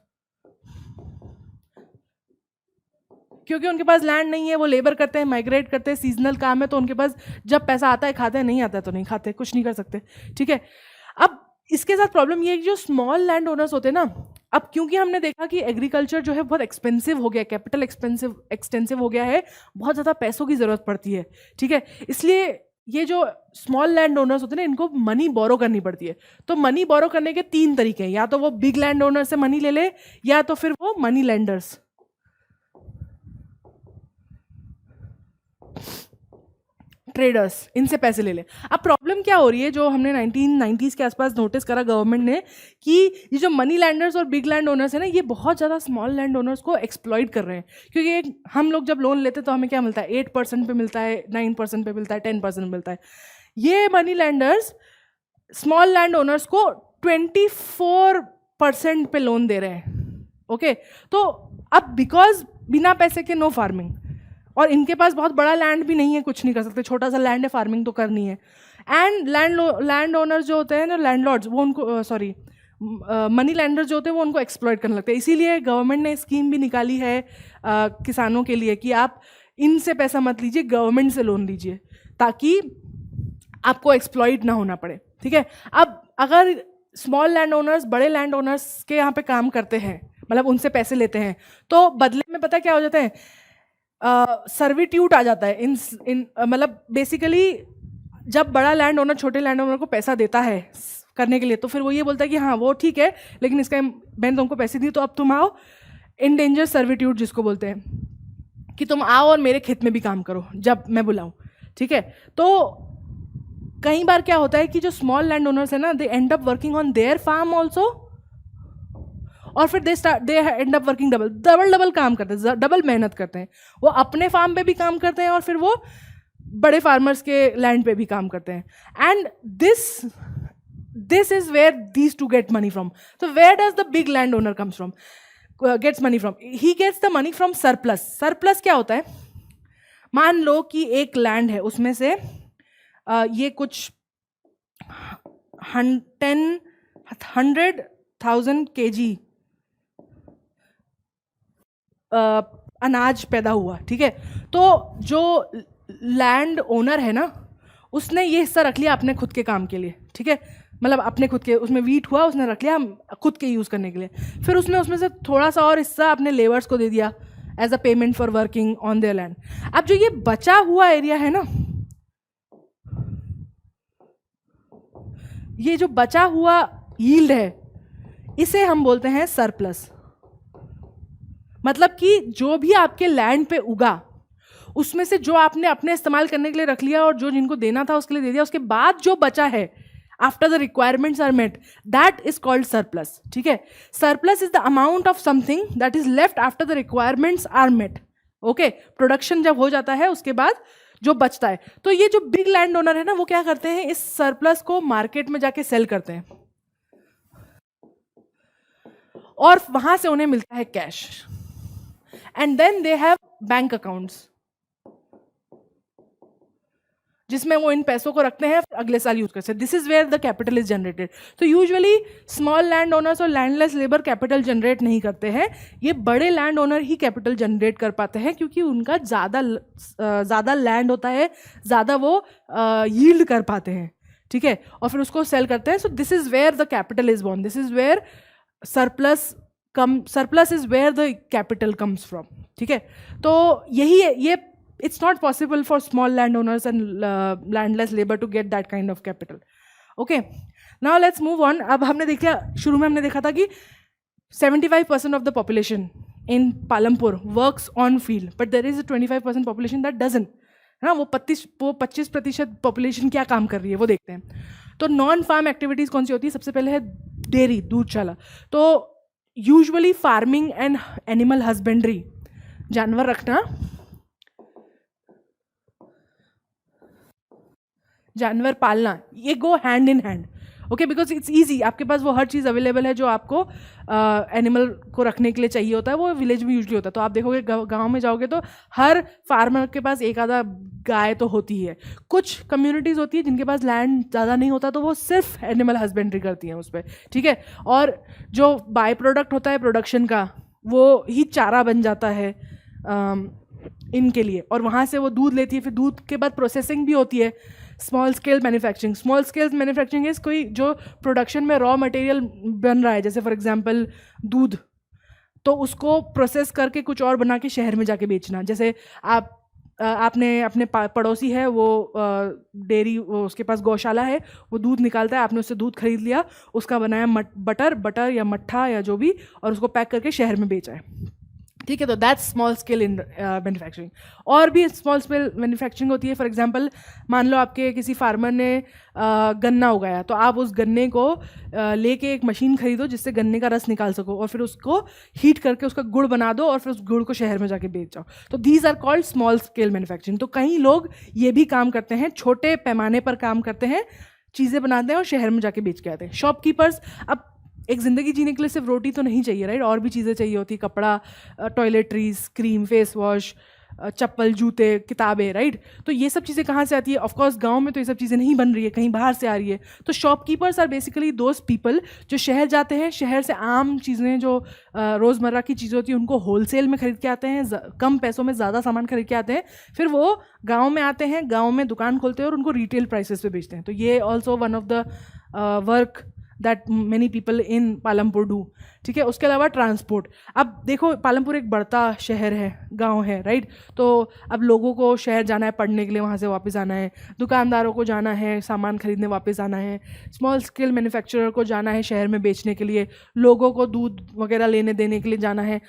क्योंकि उनके पास लैंड नहीं है, वो लेबर करते हैं, माइग्रेट करते हैं, सीजनल काम है, तो उनके पास जब पैसा आता है खाते हैं, नहीं आता है तो नहीं खाते, कुछ नहीं कर सकते। ठीक है, अब इसके साथ प्रॉब्लम ये है कि जो स्मॉल लैंड ओनर्स होते हैं ना, अब क्योंकि हमने देखा कि एग्रीकल्चर जो है बहुत एक्सपेंसिव हो गया, कैपिटल एक्सटेंसिव हो गया है, बहुत ज़्यादा पैसों की ज़रूरत पड़ती है। ठीक है, इसलिए ये जो स्मॉल लैंड ओनर्स होते हैं ना, इनको मनी बोरो करनी पड़ती है। तो मनी बोरो करने के 3 तरीके हैं, या तो वो बिग लैंड ओनर से मनी ले ले, या तो फिर वो मनी लैंडर्स, ट्रेडर्स, इनसे पैसे ले लें। अब प्रॉब्लम क्या हो रही है, जो हमने 1990s के आसपास नोटिस करा गवर्नमेंट ने, कि ये जो मनी लैंडर्स और बिग लैंड ओनर्स है ना, ये बहुत ज़्यादा स्मॉल लैंड ओनर्स को एक्सप्लॉइट कर रहे हैं। क्योंकि हम लोग जब लोन लेते तो हमें क्या मिलता है, 8% पे मिलता है, 9% पे मिलता है, 10% मिलता है। ये money landers small land owners को 24% पे लोन दे रहे हैं। ओके, तो अब बिकॉज बिना पैसे के नो फार्मिंग, और इनके पास बहुत बड़ा लैंड भी नहीं है, कुछ नहीं कर सकते, छोटा सा लैंड है, फार्मिंग तो करनी है। एंड लैंड ओनर्स जो होते हैं ना, लैंडलॉर्ड्स, वो उनको मनी लैंडर्स जो होते हैं वो उनको एक्सप्लॉइट करने लगते हैं। इसीलिए गवर्नमेंट ने स्कीम भी निकाली है किसानों के लिए कि आप इनसे पैसा मत लीजिए, गवर्नमेंट से लोन लीजिए, ताकि आपको एक्सप्लॉइट ना होना पड़े। ठीक है, अब अगर स्मॉल लैंड ओनर्स बड़े लैंड ओनर्स के यहाँ पे काम करते हैं, मतलब उनसे पैसे लेते हैं, तो बदले में पता क्या हो जाता है, सर्विट्यूट आ जाता है इन मतलब बेसिकली जब बड़ा लैंड ओनर छोटे लैंड ओनर को पैसा देता है करने के लिए, तो फिर वो ये बोलता है कि हाँ वो ठीक है, लेकिन इसका मैंने तुमको पैसे दिए तो अब तुम आओ, इंडेंजर सर्विट्यूट जिसको बोलते हैं, कि तुम आओ और मेरे खेत में भी काम करो जब मैं बुलाऊं, ठीक है। तो कई बार क्या होता है कि जो स्मॉल लैंड ओनर्स है ना, they end up working on their farm also, और फिर they end up working double काम करते हैं, डबल मेहनत करते हैं, वो अपने फार्म पे भी काम करते हैं और फिर वो बड़े फार्मर्स के लैंड पे भी काम करते हैं। And this is where these to get money from. तो where does the big land owner comes from, gets money from? He gets the money from surplus. Surplus क्या होता है? मान लो कि एक लैंड है, उसमें से ये कुछ 100,000 kg अनाज पैदा हुआ, ठीक है। तो जो लैंड ओनर है ना, उसने ये हिस्सा रख लिया अपने खुद के काम के लिए, ठीक है, मतलब अपने खुद के, उसमें वीट हुआ उसने रख लिया खुद के यूज़ करने के लिए। फिर उसने उसमें से थोड़ा सा और हिस्सा अपने लेबर्स को दे दिया as a payment for working on their land. अब जो ये बचा हुआ एरिया है ना, ये जो बचा हुआ यील्ड है, इसे हम बोलते हैं सरप्लस। मतलब कि जो भी आपके लैंड पे उगा, उसमें से जो आपने अपने इस्तेमाल करने के लिए रख लिया और जो जिनको देना था उसके लिए दे दिया, उसके बाद जो बचा है after the requirements are met, that is called surplus, ठीक है। Surplus is the amount of something that is left after the requirements are met, okay. Production जब हो जाता है उसके बाद जो बचता है, तो ये जो बिग लैंड ओनर है ना, वो क्या करते हैं, इस सरप्लस को मार्केट में जाके सेल करते हैं और वहां से उन्हें मिलता है cash, and then they have bank accounts जिसमें वो इन पैसों को रखते हैं, अगले साल यूज करते हैं। This is where the capital is generated. तो यूजुअली स्मॉल लैंड ओनर्स और लैंडलेस लेबर कैपिटल जनरेट नहीं करते हैं, ये बड़े लैंड ओनर ही कैपिटल जनरेट कर पाते हैं, क्योंकि उनका ज़्यादा लैंड होता है, ज़्यादा वो यील्ड कर पाते हैं, ठीक है, और फिर उसको सेल करते हैं। So this is where the capital is born, this is where surplus is where the capital comes from, ठीक है। तो यही है, ये it's not possible for small landowners and landless labor to get that kind of capital, okay। now let's move on। अब हमने देखा, शुरू में हमने देखा था कि 75% of the population in Palampur works on field, but there is a 25% population that doesn't, है ना। वो 25% पॉपुलेशन क्या काम कर रही है वो देखते हैं। तो नॉन फार्म एक्टिविटीज़ कौन सी होती है? सबसे पहले है डेयरी, दूधशाला। तो usually farming and animal husbandry, जानवर रखना, जानवर पालना, ये go hand in hand, okay, because it's easy. आपके पास वो हर चीज़ अवेलेबल है जो आपको एनिमल को रखने के लिए चाहिए होता है, वो विलेज में यूजली होता है। तो आप देखोगे गांव में जाओगे तो हर फार्मर के पास एक आधा गाय तो होती है। कुछ कम्युनिटीज़ होती है जिनके पास लैंड ज़्यादा नहीं होता, तो वो सिर्फ एनिमल हस्बेंड्री करती हैं उस पर, ठीक है। और जो बाय प्रोडक्ट होता है प्रोडक्शन का, वो ही चारा बन जाता है इनके लिए, और वहाँ से वो दूध लेती है। फिर दूध के बाद प्रोसेसिंग भी होती है, small scale manufacturing. Small scale manufacturing is कोई जो प्रोडक्शन में रॉ मटेरियल बन रहा है, जैसे फॉर एग्जांपल दूध, तो उसको प्रोसेस करके कुछ और बना के शहर में जाके बेचना। जैसे आपने अपने पड़ोसी है, वो डेयरी, वो उसके पास गौशाला है, वो दूध निकालता है, आपने उससे दूध खरीद लिया, उसका बनाया बटर या मट्ठा या जो भी, और उसको पैक करके शहर में बेचा है, ठीक है। तो that's small scale in manufacturing. और भी स्मॉल स्केल मैन्युफैक्चरिंग होती है। फॉर एग्जांपल, मान लो आपके किसी फार्मर ने गन्ना उगाया, तो आप उस गन्ने को लेके एक मशीन खरीदो जिससे गन्ने का रस निकाल सको, और फिर उसको हीट करके उसका गुड़ बना दो, और फिर उस गुड़ को शहर में जाके बेच जाओ। तो these are called small scale manufacturing. तो कई लोग ये भी काम करते हैं, छोटे पैमाने पर काम करते हैं, चीज़ें बनाते हैं और शहर में जाके बेच के आते हैं। शॉपकीपर्स, अब एक ज़िंदगी जीने के लिए सिर्फ रोटी तो नहीं चाहिए, राइट, और भी चीज़ें चाहिए होती, कपड़ा, टॉयलेटरीज, क्रीम, फेस वॉश, चप्पल, जूते, किताबें, राइट। तो ये सब चीज़ें कहाँ से आती है? ऑफकोर्स गांव में तो ये सब चीज़ें नहीं बन रही है, कहीं बाहर से आ रही है। तो shopkeepers are basically those people जो शहर जाते हैं, शहर से आम चीज़ें जो रोज़मर्रा की चीज़ें होती हैं उनको होलसेल में खरीद के आते हैं, कम पैसों में ज़्यादा सामान खरीद के आते हैं, फिर वो गाँव में आते हैं, गाँव में दुकान खोलते हैं और उनको रिटेल प्राइसेस पे बेचते हैं। तो ये also one of the work that many people in Palampur do, ठीक है। उसके अलावा ट्रांसपोर्ट, अब देखो पालमपुर एक बढ़ता शहर है, गांव है, राइट। तो अब लोगों को शहर जाना है पढ़ने के लिए, वहाँ से वापस आना है, दुकानदारों को जाना है सामान खरीदने वापस आना है, स्मॉल स्केल मैन्युफैक्चरर को जाना है शहर में बेचने के लिए, लोगों को दूध वगैरह लेने देने के लिए जाना है।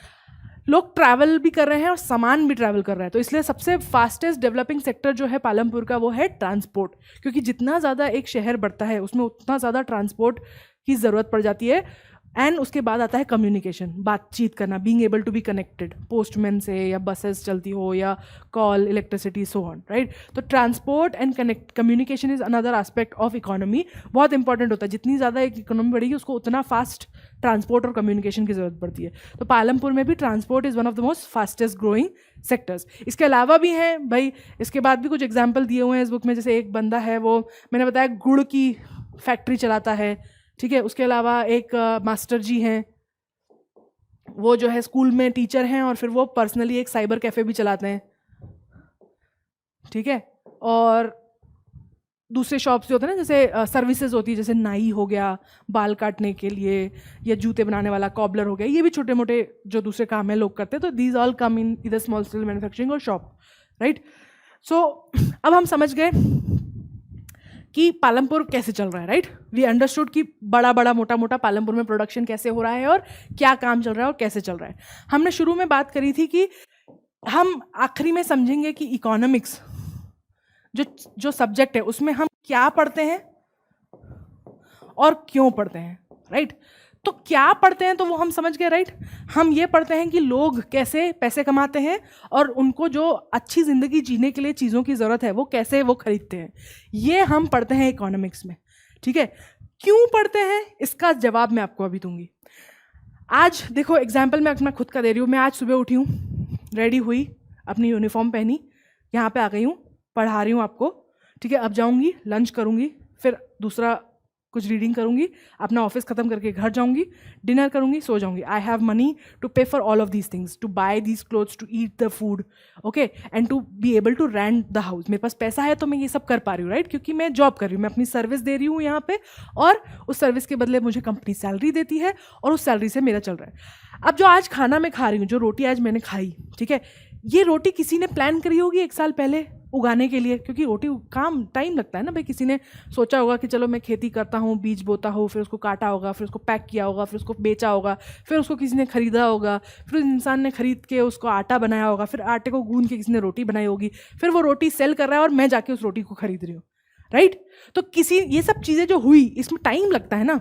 लोग ट्रैवल भी कर रहे हैं और सामान भी ट्रैवल कर रहा है। तो इसलिए सबसे फास्टेस्ट डेवलपिंग सेक्टर जो है पालमपुर का वो है ट्रांसपोर्ट, क्योंकि जितना ज़्यादा एक शहर बढ़ता है उसमें उतना ज़्यादा ट्रांसपोर्ट की ज़रूरत पड़ जाती है। एंड उसके बाद आता है कम्युनिकेशन, बातचीत करना, being able to be connected, postman से या बसेस चलती हो या call, electricity, so on, right. तो transport and communication is another aspect of economy, बहुत इंपॉर्टेंट होता है। जितनी ज़्यादा एक इकोनॉमी बढ़ेगी उसको उतना फास्ट ट्रांसपोर्ट और कम्युनिकेशन की ज़रूरत पड़ती है। तो पालमपुर में भी transport is one of the most fastest growing sectors. इसके अलावा भी हैं भाई, इसके बाद भी कुछ एग्जाम्पल दिए हुए हैं इस बुक में। जैसे एक बंदा है, वो मैंने बताया गुड़ की फैक्ट्री चलाता है, ठीक है। उसके अलावा एक मास्टर जी हैं, वो जो है स्कूल में टीचर हैं और फिर वो पर्सनली एक साइबर कैफ़े भी चलाते हैं, ठीक है। और दूसरे शॉप्स जो होते हैं ना, जैसे सर्विसेज होती है, जैसे नाई हो गया बाल काटने के लिए, या जूते बनाने वाला कॉबलर हो गया, ये भी छोटे मोटे जो दूसरे काम है लोग करते हैं। तो दीज ऑल कम इन इधर स्मॉल स्केल मैन्युफैक्चरिंग और शॉप, राइट। सो अब हम समझ गए कि पालमपुर कैसे चल रहा है, राइट। वी अंडरस्टूड कि बड़ा बड़ा मोटा मोटा पालमपुर में प्रोडक्शन कैसे हो रहा है और क्या काम चल रहा है और कैसे चल रहा है। हमने शुरू में बात करी थी कि हम आखिरी में समझेंगे कि इकोनॉमिक्स जो सब्जेक्ट है उसमें हम क्या पढ़ते हैं और क्यों पढ़ते हैं, राइट। तो क्या पढ़ते हैं तो वो हम समझ गए, राइट। हम ये पढ़ते हैं कि लोग कैसे पैसे कमाते हैं और उनको जो अच्छी ज़िंदगी जीने के लिए चीज़ों की ज़रूरत है वो कैसे वो खरीदते हैं, ये हम पढ़ते हैं इकोनॉमिक्स में, ठीक है। क्यों पढ़ते हैं इसका जवाब मैं आपको अभी दूंगी। आज देखो एग्जाम्पल मैं अपना खुद का दे रही हूँ। मैं आज सुबह उठी हूँ, रेडी हुई, अपनी यूनिफॉर्म पहनी, यहाँ पे आ गई हूँ, पढ़ा रही हूँ आपको, ठीक है। अब जाऊँगी, लंच करूँगी, फिर दूसरा कुछ रीडिंग करूँगी, अपना ऑफिस खत्म करके घर जाऊँगी, डिनर करूँगी, सो जाऊँगी। I have money to pay for all of these things, to buy these clothes, to eat the food, okay, and to be able to rent the house. मेरे पास पैसा है तो मैं ये सब कर पा रही हूँ, राइट, क्योंकि मैं जॉब कर रही हूँ, मैं अपनी सर्विस दे रही हूँ यहाँ पे, और उस सर्विस के बदले मुझे कंपनी सैलरी देती है और उस सैलरी से मेरा चल रहा है। अब जो आज खाना मैं खा रही हूँ, जो रोटी आज मैंने खाई, ठीक है, ये रोटी किसी ने प्लान करी होगी 1 साल पहले उगाने के लिए, क्योंकि रोटी काम टाइम लगता है ना भाई। किसी ने सोचा होगा कि चलो मैं खेती करता हूँ, बीज बोता हूँ, फिर उसको काटा होगा, फिर उसको पैक किया होगा, फिर उसको बेचा होगा, फिर उसको किसी ने खरीदा होगा, फिर उस इंसान ने खरीद के उसको आटा बनाया होगा, फिर आटे को गूंद के किसी ने रोटी बनाई होगी, फिर वो रोटी सेल कर रहा है और मैं जाके उस रोटी को खरीद रही हूँ, राइट। तो किसी ये सब चीज़ें जो हुई इसमें टाइम लगता है ना,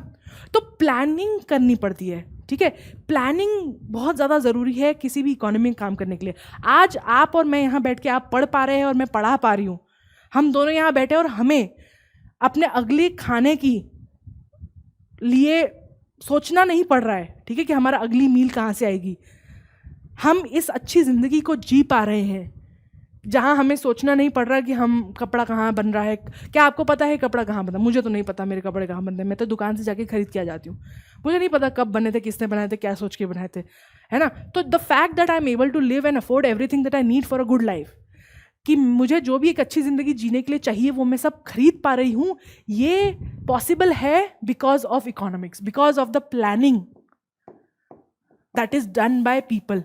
तो प्लानिंग करनी पड़ती है, ठीक है। प्लानिंग बहुत ज़्यादा ज़रूरी है किसी भी इकोनॉमी में काम करने के लिए। आज आप और मैं यहाँ बैठ के, आप पढ़ पा रहे हैं और मैं पढ़ा पा रही हूँ, हम दोनों यहाँ बैठे और हमें अपने अगले खाने की लिए सोचना नहीं पड़ रहा है, ठीक है, कि हमारा अगली मील कहाँ से आएगी। हम इस अच्छी ज़िंदगी को जी पा रहे हैं जहाँ हमें सोचना नहीं पड़ रहा कि हम कपड़ा कहाँ बन रहा है। क्या आपको पता है कपड़ा कहाँ बनता है? मुझे तो नहीं पता मेरे कपड़े कहाँ बनते हैं। मैं तो दुकान से जाके खरीद के आ जाती हूँ, मुझे नहीं पता कब बने थे, किसने बनाए थे, क्या सोच के बनाए थे, है ना। तो the fact that I am able to live and afford everything that I need for a good life, कि मुझे जो भी एक अच्छी ज़िंदगी जीने के लिए चाहिए वो मैं सब खरीद पा रही हूँ, ये पॉसिबल है because of economics, because of the planning that is done by people.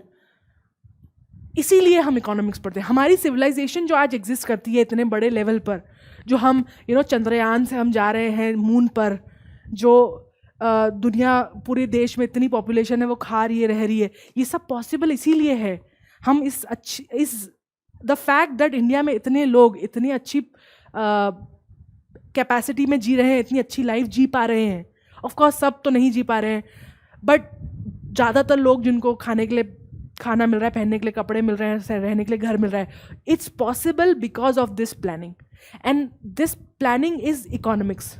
इसीलिए हम इकोनॉमिक्स पढ़ते हैं। हमारी सिविलाइजेशन जो आज एग्जिस्ट करती है इतने बड़े लेवल पर, जो हम चंद्रयान से हम जा रहे हैं मून पर, जो दुनिया पूरे देश में इतनी पॉपुलेशन है वो खा रही है, रह रही है, ये सब पॉसिबल इसीलिए है। हम इस द फैक्ट दैट इंडिया में इतने लोग इतनी अच्छी कैपेसिटी में जी रहे हैं, इतनी अच्छी लाइफ जी पा रहे हैं। ऑफ कोर्स सब तो नहीं जी पा रहे हैं, बट ज़्यादातर लोग जिनको खाने के लिए खाना मिल रहा है, पहनने के लिए कपड़े मिल रहे हैं, रहने के लिए घर मिल रहा है, it's possible because of this planning, and this planning is economics,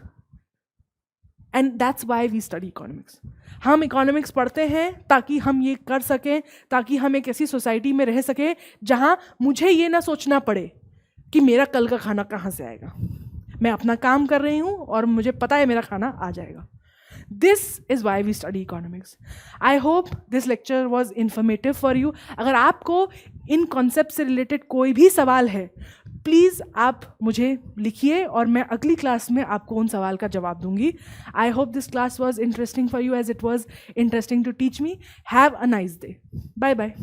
and that's why we study economics. हम इकोनॉमिक्स पढ़ते हैं ताकि हम ये कर सकें, ताकि हम एक ऐसी सोसाइटी में रह सकें जहाँ मुझे ये ना सोचना पड़े कि मेरा कल का खाना कहाँ से आएगा। मैं अपना काम कर रही हूँ और मुझे पता है मेरा खाना आ जाएगा। This is why we study economics. I hope this lecture was informative for you. अगर आपको इन कॉन्सेप्ट से रिलेटेड कोई भी सवाल है प्लीज़ आप मुझे लिखिए और मैं अगली क्लास में आपको उन सवाल का जवाब दूंगी. I hope this class was interesting for you as it was interesting to teach me. Have a nice day. Bye bye.